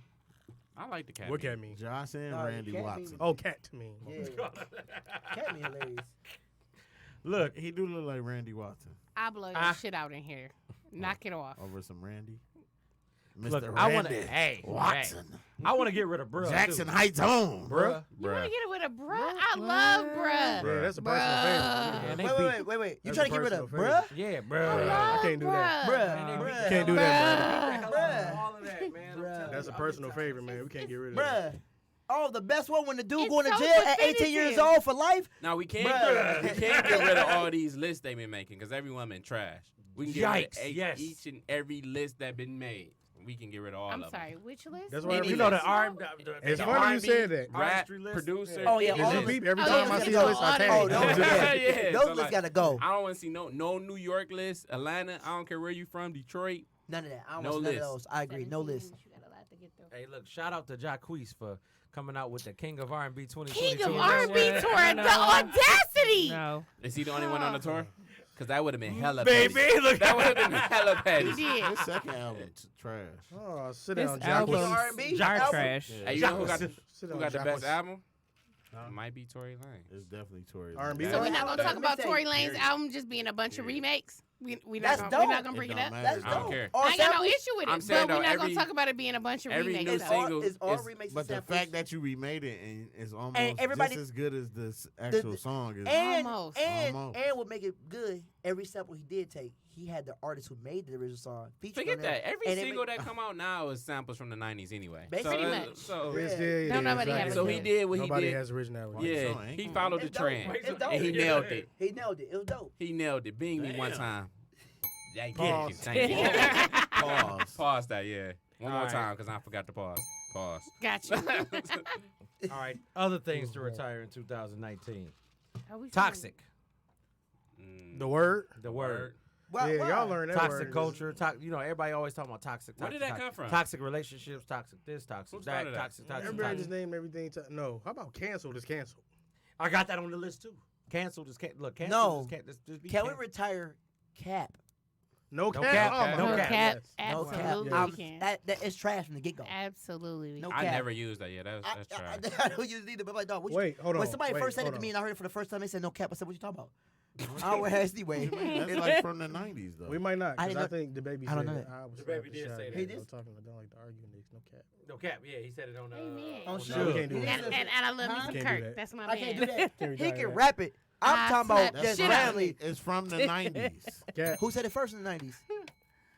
I like the cat. What cat mean? Josh and No, Randy cat Watson. Oh, cat mean. Yeah, cat meme hilarious. Look, he do look like Randy Watson. I blow your shit out in here. Knock it off. Over some Randy. Look, Mr. I want to. Randy Hey, Watson. I want to get rid of bruh. Jackson too. Heights home. bruh. You want to get it with a bruh? I love bruh. Yeah, that's a personal favorite. Man, they Wait. You That's trying a to get rid of personal bruh? Yeah, I bruh. love can't do that. Bruh. Can't do that, man. Bruh. All of that, man. I'm telling That's a you, personal favorite, man. We can't get rid of that. Bruh. Oh, the best one when the dude It's going to so jail at 18 years definitive. old for life? Now we can't Bruh. get rid of all these lists they been making because every woman trash. We can get rid Yikes, of yes. each and every list that been made. We can get rid of all I'm of sorry, which list? That's why Any You know the list. It's the funny you R&B said that. them. Rap, artistry list. producer. Oh, yeah, It's all a those- beep. Every oh, time those I gotta see go. a list, I All tag Oh, it. those, Yeah, those so lists like- got to go. I don't want to see no New York list, Atlanta. I don't care where you from, Detroit. None of that. I don't No want none of list. those. I agree. No list. You got a lot to get through. Hey, look, shout out to Jacquees for coming out with the King of R&B 2022. King of R&B R&B tour, tour, I the know. audacity. No. Is he the only one on the tour? Because that would have been hella Baby, petty. look. That would have been hella petty. You did. His second album trash. Oh, sit This down, album Jacqueline. R&B are album? trash. Hey, you know who got, Sit who down, got the best Jacqueline. album? Huh? It might be Tory Lanez. It's definitely Tory. R&B Lanez. So we're song? not gonna talk about Mixtape. Tory Lanez Period. album just being a bunch of remakes. We're That's not dope. gonna bring it don't up. matter. That's I don't dope. care. Or I ain't got no samples? issue with I'm it, saying, but we're though, not every- gonna talk about it being a bunch of every remakes. new though. single It's all is- remakes But and the samples. fact that you remade it and it's almost everybody- just as good as this actual song is. Almost. Almost. And what make it good, every sample he did take, he had the artist who made the original song featured Forget on there. that. Every And it single make- that come out now is samples from the 90s anyway. Basically. Pretty much. So, Yes, Yeah. yeah, Don't nobody have exactly. a so he did what Nobody he did. has originality. Yeah, song, ain't he it? followed the It's dope. trend. It's dope. And he nailed it. He nailed it. It was dope. He nailed it. Bing me one Damn. time. Yeah, Pause. thank you. Pause. Pause that, yeah. One more All right. time because I forgot to pause. Pause. Gotcha. All right. Other things to retire in 2019. Are we Toxic. The word? The word. Why- Yeah, why? y'all learn that Toxic word. culture. You know, everybody always talking about toxic. Where did that come from? Toxic relationships. Toxic this. Toxic Who that. started that? Toxic. Toxic. Everybody toxic. just named everything. No. How about canceled is canceled? I got that on the list too. Canceled is look. Canceled No. is just be Can we canceled. retire Cap? No cap. cap. Oh, my No No God, cap. yes. No cap. Absolutely, Yeah. we can. That is trash from the get go. Absolutely, we No can. I cap. never used that. Yeah, that's trash. I don't use it either, but I'm like, dog, what you- Wait, hold on. when somebody wait, first said it hold to on. me and I heard it for the first time, they said no cap. I said, what you talking about? I would ask anyway. That's like from the 90s though. We might not. I 'Cause didn't I know- think the baby I don't said know it. that. I was The slapping baby did shot say at that. He him. did? I'm talking. I don't like to argue, niggas. No cap. No cap. Yeah, he said it on. Amen. Oh, No, sure. we can't do And, that. and I love me Huh? some Can't do Kirk. that. That's my I man. can't do that. Can't He retire can that. rap it. I'm I talking slapped about the just shit out of randomly. It's from the 90s. Cap. Who said it first in the 90s?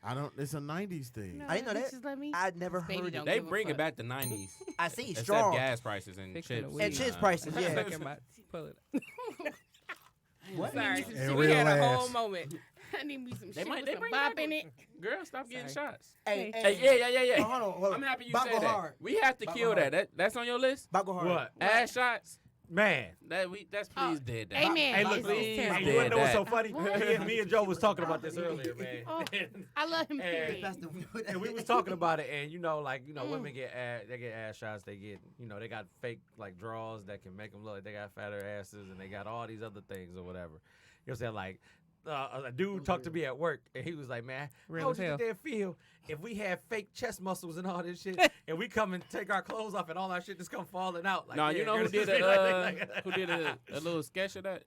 I don't. It's a 90s thing. No, I didn't know that. Just let me. I'd never Baby heard don't it. They give a bring it fuck. back to 90s. I see, Except strong. gas prices and Fixing chips. the weed. And chips prices, yeah. Second my- pull it up. What? Sorry, And we real had a whole ass. moment. I need me some They shit might- with they some bring bop back in a- it. Girl, stop getting Sorry. shots. Hey, Hey, yeah. Oh, hold on. I'm happy you Bop said go that. hard. We have to Bop kill go hard. that. That's on your list. Bop go hard. What? Ass shots. Man. That's please dead. That. Amen. Hey, It's- look, it's please, terrible. Hey, did you wanna know what's so that. funny? Me and Joe was talking about this earlier, man. Oh, I love him. Hey. period. That's the And we was talking about it, and women get they get ass shots. They get they got fake like draws that can make them look like they got fatter asses, and they got all these other things or whatever. You know what I'm saying? Like a dude talked to me at work, and he was like, "Man, Real how as would you hell. think they feel if we had fake chest muscles and all this shit, and we come and take our clothes off, and all our shit just come falling out?" Like, No, yeah, you know who girl, did this is a who did a little sketch of that?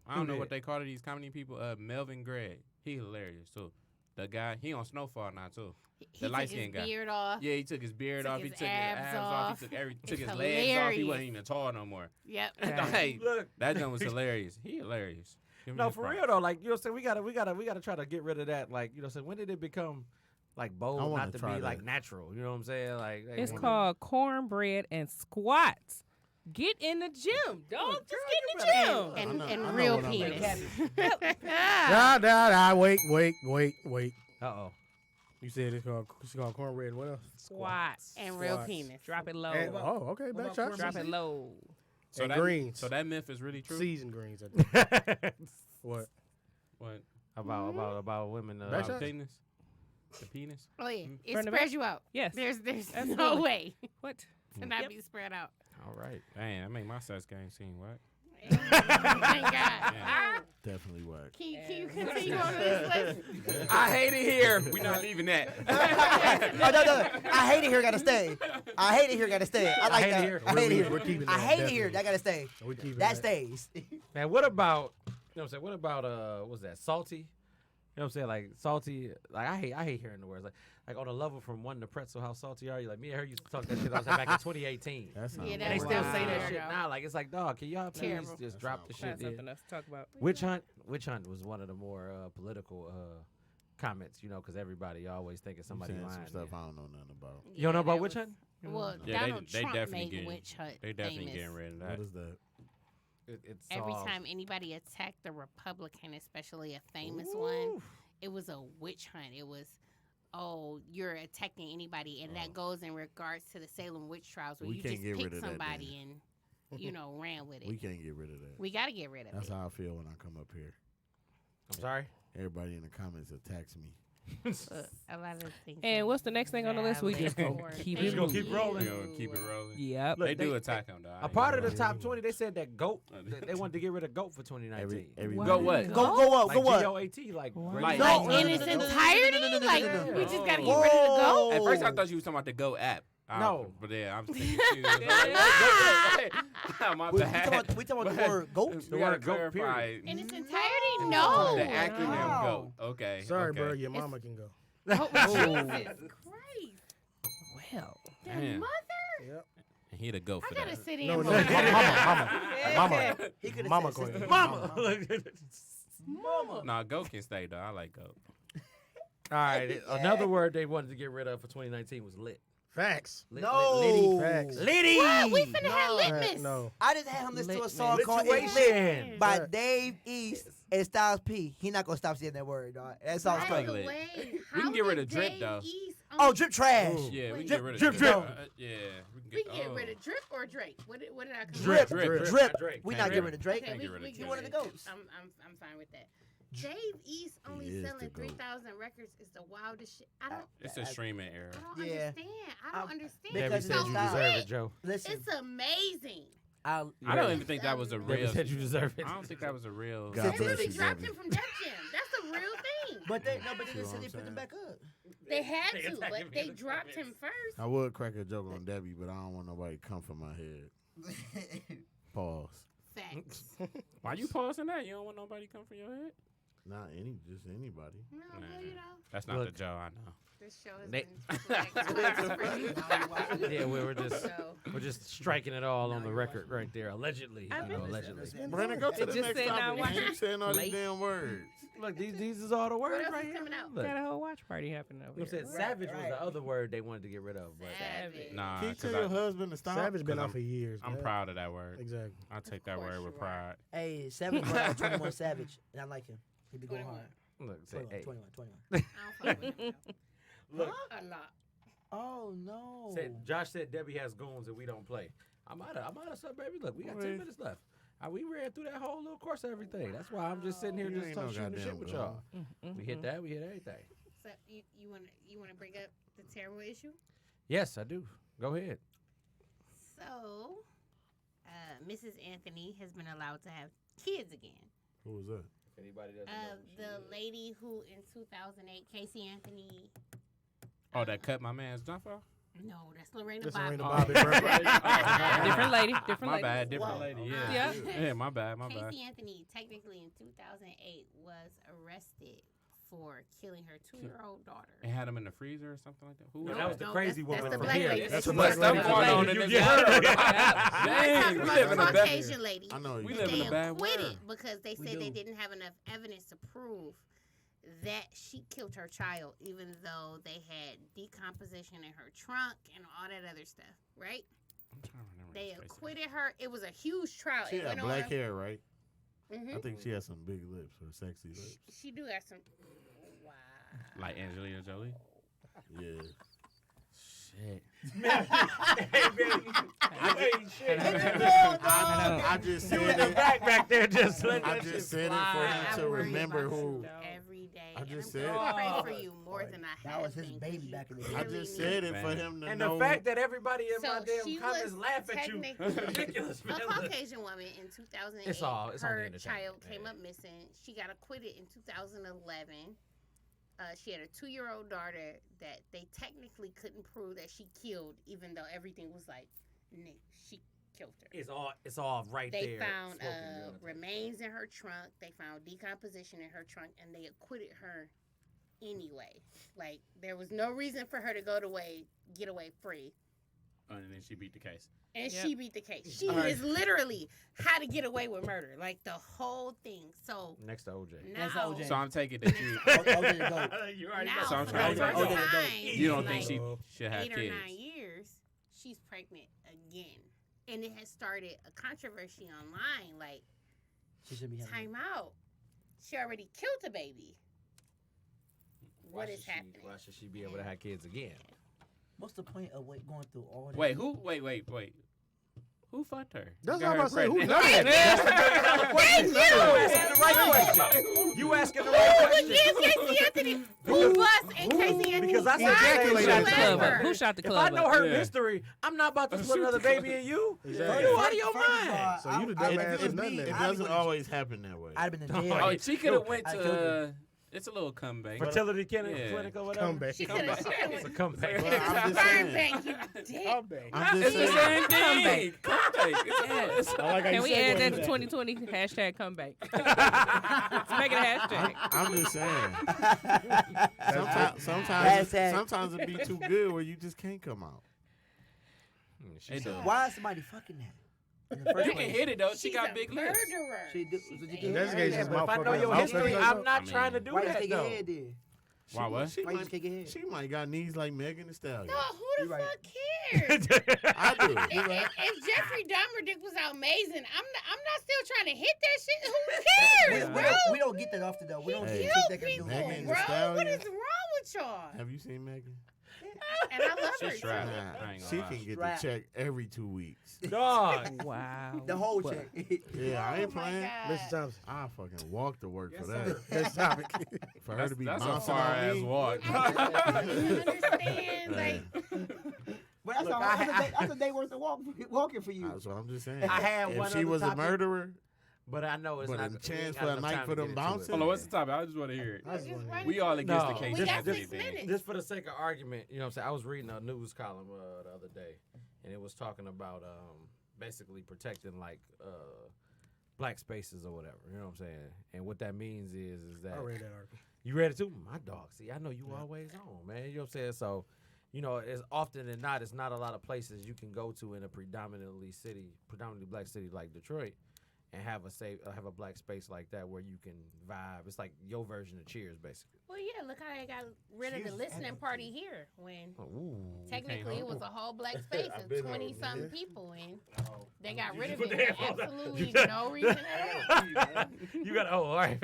I don't know did? what they call it. These comedy people. Melvin Gregg. He hilarious too. The guy. He on Snowfall now too. He The took light-skinned his guy. beard off. Yeah, he took his beard Took off. He his took his abs abs off. off. He took took It's his legs off. He hilarious. wasn't even tall no more. Yep. Like, Look, that joint was hilarious. He hilarious. Give me no, his for props. real though. Like you know, what I'm saying we gotta try to get rid of that. Like so when did it become like I bold wanna not to try be that. like natural? You know what I'm saying? Like It's when- called cornbread and squats. Get in the gym, dog. Just get in the gym. And, I know real what I'm penis. Wait. Uh-oh. You said it's called cornbread and what else? Squats. and real Squats. penis. Drop it low. And, oh, okay. Back shot. Drop it low. So And that, greens. So that myth is really true. Seasoned greens. I think. What? What about women Back about shots? penis? The penis? Oh yeah, it Front to spreads back? you out. Yes. There's no Absolutely. way What? to not be spread out. All right. Dang, that make my sex game seem what? Thank God. Yeah. Definitely whack. Can you continue on this list? I hate it here. We're not leaving that. Oh, no. I hate it here. Gotta stay. I hate it here. Gotta stay. I like hate it that. here. I hate it here. We're keeping I that, hate it here. definitely. That gotta stay. We keeping That stays. Man, what about you know what I'm saying? What about what's that? Salty? You know what I'm saying? Like salty. Like I hate hearing the words. Like on a level from one to pretzel, how salty are you? Like me and her used to talk that shit. I was back in 2018. That's not Yeah, And that they was still wild. say that Wow. shit now. Like it's like, dog, can y'all please Terrible. just That drop the sound shit? Find there? something else to talk about. Witch Hunt was one of the more political comments, because everybody always thinking somebody saying lying. some stuff yeah. I don't know nothing about. You don't know about that Witch was- Hunt? Well, Yeah, Donald they Trump definitely made getting- witch hunt They definitely famous. getting rid of that. What is that? It's Every time anybody attacked a Republican, especially a famous one, it was a witch hunt. It was, oh, you're attacking anybody, and that goes in regards to the Salem witch trials, where We you can't just get rid picked of that somebody and ran with it. We can't get rid of that. We got to get rid of That's it. how I feel when I come up here. I'm sorry. Everybody in the comments attacks me. A lot of things. And what's the next thing on the list? We just gonna keep We it just gonna moving. keep rolling. You know, keep it rolling. Yep. Look, They do they- attack him, though. I A ain't part gonna of the lie. top 20, they said that GOAT. They wanted to get rid of GOAT for 2019. Every Wow. Go what? Go up, Like go up. GOAT, like Wow. great. Like- No, in its entirety? Like, we just gotta get rid of the Whoa. goat? At first, I thought you was talking about the Go app. No. But yeah, I'm thinking too. My We bad. talking about the word goat. We word gotta GOAT, clarify. In its entirety? The No. acronym Wow. GOAT. Okay. Sorry, okay. bro. Your mama can go. Oh, Jesus Christ. Well, Their Damn. mother? Yep. And he the GOAT I for gotta that. sit in. No, on no, that. mama. He could Mama have said queen. sister. Mama. Nah, GOAT can stay though. I like GOAT. All right. Another word they wanted to get rid of for 2019 was lit. Facts. No. Liddy. Facts. Liddy. What? We finna have Fact, litmus. no. I just had him listen to a Lit, song man. called It's Lit Situation. by Fact. Dave East and Styles P. He not gonna stop saying that word, dog. That song's By straight. the lit. way, We can how get rid did of drip, Dave though. East Oh, only- drip trash. Yeah, we Wait. can get rid of Drip, drip. drip. Yeah, We can get oh. rid of drip or Drake. What did I come Drip, up Drip, drip, drip. drip. We Can't not get getting rid of Drake. Okay, Can't we, get rid of we Drake. get one of the goats. I'm fine with that. Dave East only is the selling goat. 3,000 records is the wildest shit. I don't It's a streaming era. Yeah. understand. I don't understand. Because Debbie It's said so you Styles. deserve lit. it, Joe. Listen, It's amazing. I don't even think that was a Debbie real. said you deserve it. I don't think that was a real. God They bless really you, dropped Debbie. him from Def Jam. That's a real thing. but they See just what said I'm they picked him saying? back up. They had They to, attacked but him they in the dropped him comments. first. I would crack a joke on Debbie, but I don't want nobody to come for my head. Pause. Facts. Why you pausing that? You don't want nobody to come for your head? Not just anybody. No, well, you know, That's not Look. the Joe I know. this show has They- been flagged twice for you. Yeah, we're just So, we're just striking it all on the record right there, allegedly. I've been Allegedly. Brandon, go to It the just next said not topic. Man. watching You saying all late. these damn words. Look, these is all the words else right is here. coming out? Look. got a whole watch party happening over You here. said savage was the other word they wanted to get rid of. But savage. Nah, Can you tell 'cause your husband to stop? Savage been 'Cause out for years. I'm man. proud of that word. Exactly. I take that course word you with are. pride. Hey, Savage brought out 21 Savage, and I like him. He be going 21. hard. look, say, 21, hey, 21. I don't fuck with him. look, A lot. Oh no. Josh said Debbie has goons and we don't play. I'm out of stuff, baby. Look, we got 10 minutes left. We ran through that whole little course of everything. That's why I'm just sitting here You just ain't no shooting the shit goddamn with goon. y'all. We hit that. We hit everything. So you want to bring up the terrible issue? Yes, I do. Go ahead. So, Mrs. Anthony has been allowed to have kids again. Who was that? If anybody doesn't The lady who in 2008, Casey Anthony. Oh, that cut my man's jump off? No, that's Lorena That's Bobbitt. Lorena Bobbitt, bro. Different lady. Different My lady. bad, different Wow. lady. Yeah. Yeah. Yeah, my bad, my bad. Casey Anthony, technically in 2008, was arrested for killing her 2-year-old daughter. And had him in the freezer or something like that. Who that was the No, crazy that's woman the from black here. lady. That's That's too a much black stuff lady. going on in You this get world. her. I'm Dang, talking we about live the in a bad. Caucasian lady. I know you. We live in They a bad acquitted world. because they We said they do. didn't have enough evidence to prove that she killed her child, even though they had decomposition in her trunk and all that other stuff, right? I'm trying to remember They his face. acquitted her. It was a huge trial. She It had went black on. hair, right? Mhm. I think she had some big lips or sexy lips. She do have some. Wow. Like Angelina Jolie. Yeah. Shit. I just said it. back there just let I that shit just said it fly. for I him to worry remember about who. you every day. I and just I'm said gonna it. pray for you more than I That have was his been, baby 'cause you back in the I day. clearly just need said it Man. for him to And know. the fact that everybody in So my damn she comments was laugh at you technically is ridiculous, A man. Caucasian woman in 2008, It's on the her entertainment, child came man. up missing. She got acquitted in 2011. She had a 2-year-old daughter that they technically couldn't prove that she killed, even though everything was like, she killed her. It's all right They there. found smoking gun. remains in her trunk. They found decomposition in her trunk, and they acquitted her anyway. Like, there was no reason for her to get away free. And then she beat the case. And Yep. she beat the case. She All right. is literally how to get away with murder, like the whole thing. So Next to OJ. now, That's OJ. So I'm taking that you. OJ the GOAT. You already now know. So I'm for trying the to- first OJ the time, GOAT. You don't like think she should have 8 or kids? 9 years, she's pregnant again, and it has started a controversy online. Like, She should be having. time out. She already killed the baby. What is happening? Why should she be able to have kids again? What's the point of going through all that? Wait, who? Wait. Who fucked her? That's Got what I'm her about to say. Who pregnant. done it? You asking the right question. Yes, Casey Anthony. Who bust and Casey Anthony? Because I said Ejaculated. Who shot the Whoever. club up? Who shot the If club I know up? her Yeah. history, I'm not about to split another baby in you. Exactly. You out of your First of mind. all, So you the I- dumbass if it for was nothing me, then. It I'd doesn't would've- always happen that way. I'd have been in jail. Oh, she could have went I killed to. It's a little comeback. Fertility Yeah. clinic or whatever. Comeback. She could have It's a comeback. Well, I'm just Burn saying. back, you dick. Comeback. I'm It's just the saying. same thing. Comeback. It's I like how Can you we segued add that into to 2020? Hashtag comeback. Let's make it a hashtag. I'm just saying. Hashtag. Sometimes it be too good where you just can't come out. She So does. why is somebody fucking that? In the first You can place? hit it though. She She's got a big lips. murderer. She do, so you can Investigate hit his her. But if I mouth know your fucking history, mouth. I'm not I mean, trying to do Why you that take your though. head then? Why what? She Why you might, take your head? she might got knees like Megan Thee Stallion. No, who You the right. fuck cares? I do. If Jeffrey Dahmer dick was amazing, I'm not still trying to hit that shit. Who We, cares, we bro? don't, we don't get that often though. We don't Hey. take Kill that people, do Megan Thee bro. What Stallion. is wrong with y'all? Have you seen Megan? And I love her. She's strapped. too. I ain't gonna She lie. can get the Strap. check every 2 weeks. Dog. Wow. The whole What? check. Yeah, I ain't Oh my playing. God. Mr. Thompson. I fucking walk to work for that. Next topic. For her to be That's a bouncing far on ass me. walk. I don't understand. Like, But that's, Look, that's a day worth of walking for you. That's what I'm just saying. I had one If she other was a topic. murderer, But I know it's But not a we chance ain't got for a enough night time for to them get into it. bouncing? Hold on, what's the topic? I just want to hear it. I just wanna hear We all against No. the we case. got 6 anything. minutes. Just for the sake of argument, you know what I'm saying? I was reading a news column the other day, and it was talking about basically protecting like black spaces or whatever. You know what I'm saying? And what that means is that I read that article. you read it too? My dog. See, I know you always on, man. You know what I'm saying? So, you know, as often than not, it's not a lot of places you can go to in a predominantly black city like Detroit, and have a black space like that where you can vibe. It's like your version of Cheers, basically. Well, yeah, look how they got rid of the listening party here when Ooh. technically it was a whole black space I've of been 20-something on, people, and they got You rid of put it the for headphones on. absolutely no reason at all. You got all right.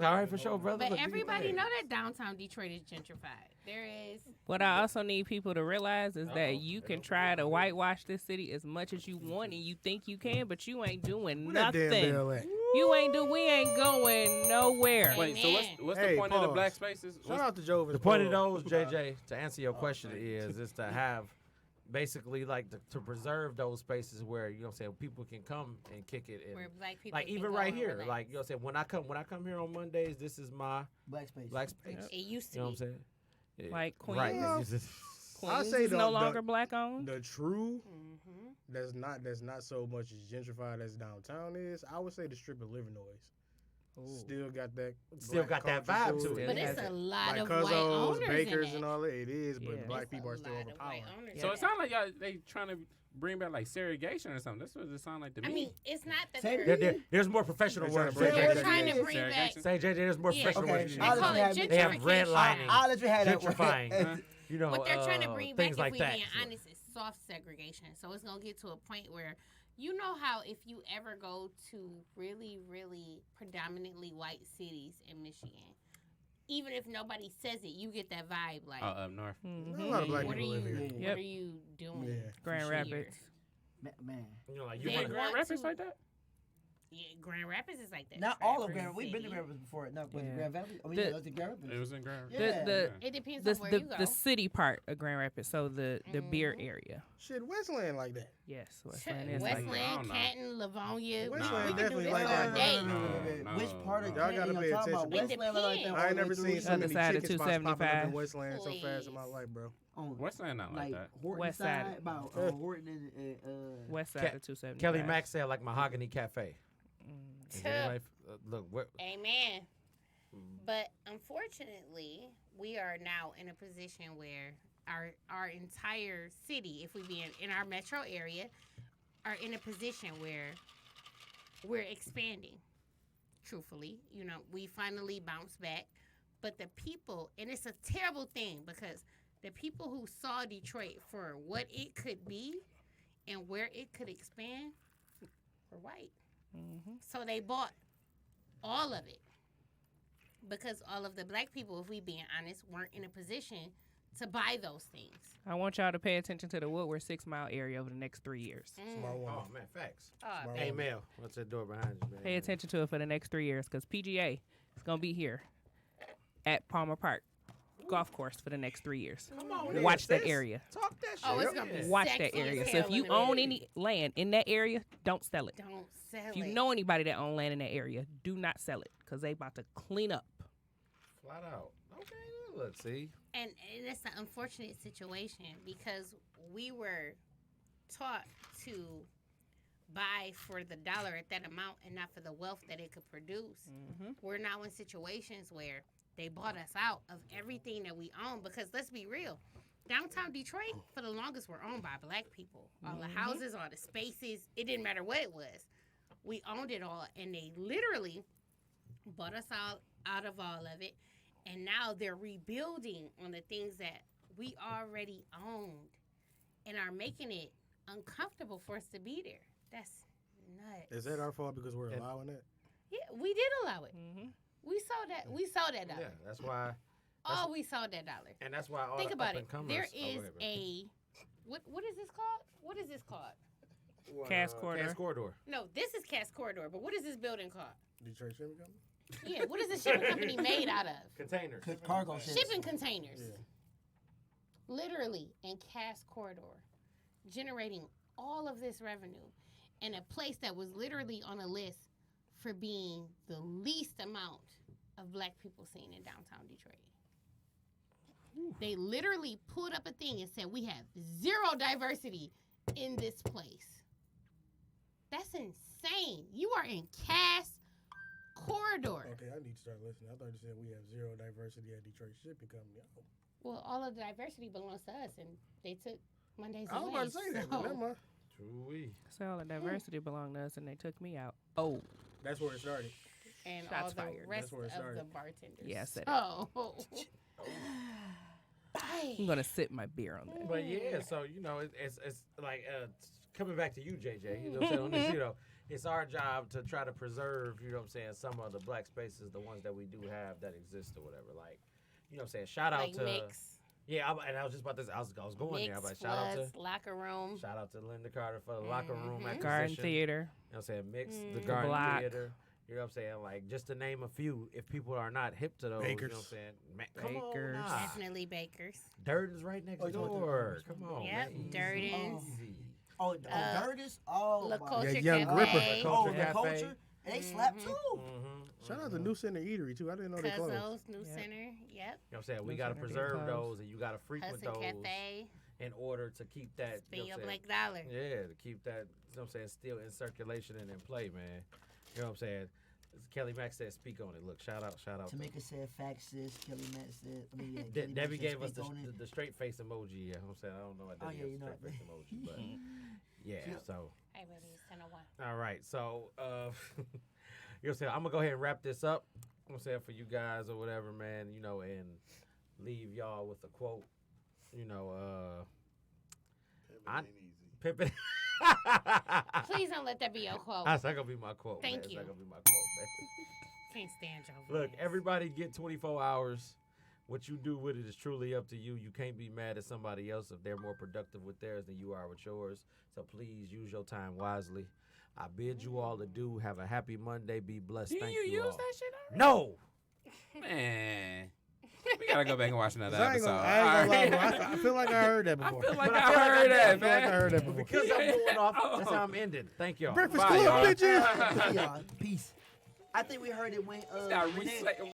All right, for sure, brother. But Look, everybody you know that downtown Detroit is gentrified. There is. What I also need people to realize is that you can try to whitewash this city as much as you want and you think you can, but you ain't doing Where that damn nothing. bell at? We ain't going nowhere. Hey, Wait, so what's Hey, the point of the pause. black spaces? Shout out to Joe. The point of those, JJ, to answer your question is to have basically like to preserve those spaces where, you know what I'm saying, people can come and kick it and Where black people like can even go right and here, relax. like you know what I'm saying, when I come here on Mondays, this is my Black space. black space. It used to You know what I'm be. saying? Yeah. Like Queens. Right. Well, It's just- I'll Queens say is the- no the- longer black owned. The true Mm-hmm. that's not so much as gentrified as downtown is. I would say the strip of Livernois still got that. Still black got that culture vibe to it. it. But It it's has a lot Like of white Cuzzo's, owners bakers, in and it. all that. It is, but Yeah. black It's people a are still lot of white overpowered. owners So in it sounds like y'all they trying to bring back like segregation or something. That's what it sounds like to me. I mean, it's not that Say they're, there's more professional They're words. trying to bring they're back trying to that bring back. segregation. Say, JJ, there's more Yeah. professional Okay. words. They I'll call let it you have it. They have gentrification. redlining, I'll let you have that. gentrifying, you know, What they're trying to bring back, things if like we that. being honest, is soft segregation. So it's gonna get to a point where, you know how if you ever go to really, really predominantly white cities in Michigan, even if nobody says it, you get that vibe like, Up north. A lot of black what are people you, live here. what Yep. are you doing? Yeah. Grand here? Rapids. Man. You know, like You They went to Grand want Rapids to- like that? Yeah, Grand Rapids is like that. Not all of Traverse Grand. We've been to City. Grand Rapids before. No, was Yeah. it Grand Valley? I mean, The- yeah, was it Grand Rapids? It was in Grand Yeah. Rapids. The It depends the on where you go. the city part of Grand Rapids, so the beer Mhm. area. Shit, Westland like that. Yes, Westland is Westland, like I don't know. Canton, Livonia. Westland we can do definitely this like all that. day. No, Which part of no. Y'all gotta Canton pay y'all talking about? attention. It Westland look like that depends. all I ain't the way never through seen the so Other many side of chicken spots popping up 275. in Westland so fast in my Please. life, bro. on, Westland not like that. Horton West side. side, about Horton and west side Ke- of 275. Kelly Mack said like Mahogany Cafe. Is Tuh. anybody look, what, Amen. But unfortunately, we are now in a position where our entire city, if we be in our metro area, are in a position where we're expanding. Truthfully, you know, we finally bounced back, but the people, and it's a terrible thing because the people who saw Detroit for what it could be and where it could expand were white. So they bought all of it because all of the black people, if we being honest, weren't in a position to buy those things. I want y'all to pay attention to the Woodward 6 Mile area over the next 3 years. Smart Oh woman. man, facts. Oh, Smart Hey woman. Mel, what's that door behind you, man? Pay attention to it for the next 3 years because PGA is going to be here at Palmer Park Golf Course for the next 3 years. Come on, Watch that sis. area. Talk that shit. Oh, it's gonna be Watch sexy that area. as So if hell you in a own minute. any land in that area, don't sell it. Don't sell If you it. know anybody that own land in that area, do not sell it because they about to clean up. Flat out. Okay, let's see. And it's an unfortunate situation because we were taught to buy for the dollar at that amount and not for the wealth that it could produce. We're now in situations where they bought us out of everything that we own because let's be real. Downtown Detroit, for the longest, were owned by black people. All the houses, all the spaces, it didn't matter what it was. We owned it all, and they literally bought us out of all of it. And now they're rebuilding on the things that we already owned and are making it uncomfortable for us to be there. That's nuts. Is that our fault because we're allowing that? Yeah, we did allow it. Mm-hmm. We saw that. We saw that dollar. Yeah, that's why. Oh, we saw that dollar. And that's why all Think the about it. up-and-comers- There Oh, go is ahead, baby. what is this called? What is this called? Cass Corridor. Cass Corridor. No, this is Cass Corridor, but what is this building called? Detroit Shipping Company? Yeah, what is the shipping company made out of? Containers. Cargo ships. Shipping containers. Yeah. Literally in Cass Corridor, generating all of this revenue in a place that was literally on a list for being the least amount of black people seen in downtown Detroit. They literally pulled up a thing and said, we have zero diversity in this place. That's insane. You are in Cass Corridor. Okay, I need to start listening. I thought you said we have zero diversity at Detroit Shipping Company. Oh. Well, all of the diversity belongs to us, and they took Mondays I was away. about to say that, but so- never mind. True-wee. So all the diversity belonged to us and they took me out. Oh, That's where it started. and Shots all the fired. rest That's where it of started. the bartenders. Yeah, I said it. Oh. I'm going to sip my beer on that. But yeah, so it's like coming back to you, JJ. You know what I'm saying? On this, it's our job to try to preserve, you know what I'm saying, some of the black spaces, the ones that we do have that exist or whatever. Like, you know what I'm saying? Shout out Like to mix, yeah, and I was just about to. I was going there. mix, But floods, locker room. shout out to Linda Carter for the locker room acquisition. Garden Theater. You know what I'm saying? Mix the Mhm. Garden Block. Theater. You know what I'm saying? Like, just to name a few, if people are not hip to those, you know Bakers. what I'm saying? Come on, Bakers. nah. Definitely Bakers. Durden's right next Oh, you talking about door. the- Come on, Yep, man. Durden's. Easy. Oh, La Curtis. Oh, my. Culture Young Cafe. Gripper. Oh, Culture the Cafe. culture. They slap too. Mm-hmm. Shout out to New Center Eatery, too. I didn't know they closed. Cuzzo's New Yep. Center. Yep. You know what I'm saying? We Those got to are the big preserve clubs. those, and you got to frequent Hudson those Cafe. in order to keep that. Spend you know your what I'm black dollar. saying? Yeah, to keep that, you know what I'm saying, still in circulation and in play, man. You know what I'm saying? As Kelly Mack said, speak on it. Look, shout out. Tamika said facts, sis. Kelly Matt said. I mean, yeah, De- Kelly Mack Debbie said gave us speak on it. the straight face emoji. Yeah, I'm saying I don't know. I Oh, didn't yeah, give you know straight face emoji, but yeah. Yep. So Hey, baby, it's 10:01. all right, so you know what I'm saying? I'm gonna go ahead and wrap this up. I'm saying for you guys or whatever, man. You know, and leave y'all with a quote. You know, I- Ain't easy. Pippin. Please don't let that be your quote. That's not gonna be my quote. Thank man. you. That's not gonna be my quote, man. Can't stand your Look, ass. everybody get 24 hours. What you do with it is truly up to you. You can't be mad at somebody else if they're more productive with theirs than you are with yours. So please use your time wisely. I bid you all adieu. Have a happy Monday. Be blessed. Did Thank you you use all. that shit already? No. Man. We gotta go back and watch another 'Cause I ain't episode. gonna lie, Alright. bro. I feel like I heard that I before. feel like But I I heard that, I feel like I man. heard that before. Because I'm going off, that's how I'm ending. Thank y'all. Breakfast Bye, Club, y'all. bitches. Y'all, peace. I think we heard it when Gotta when they- reset-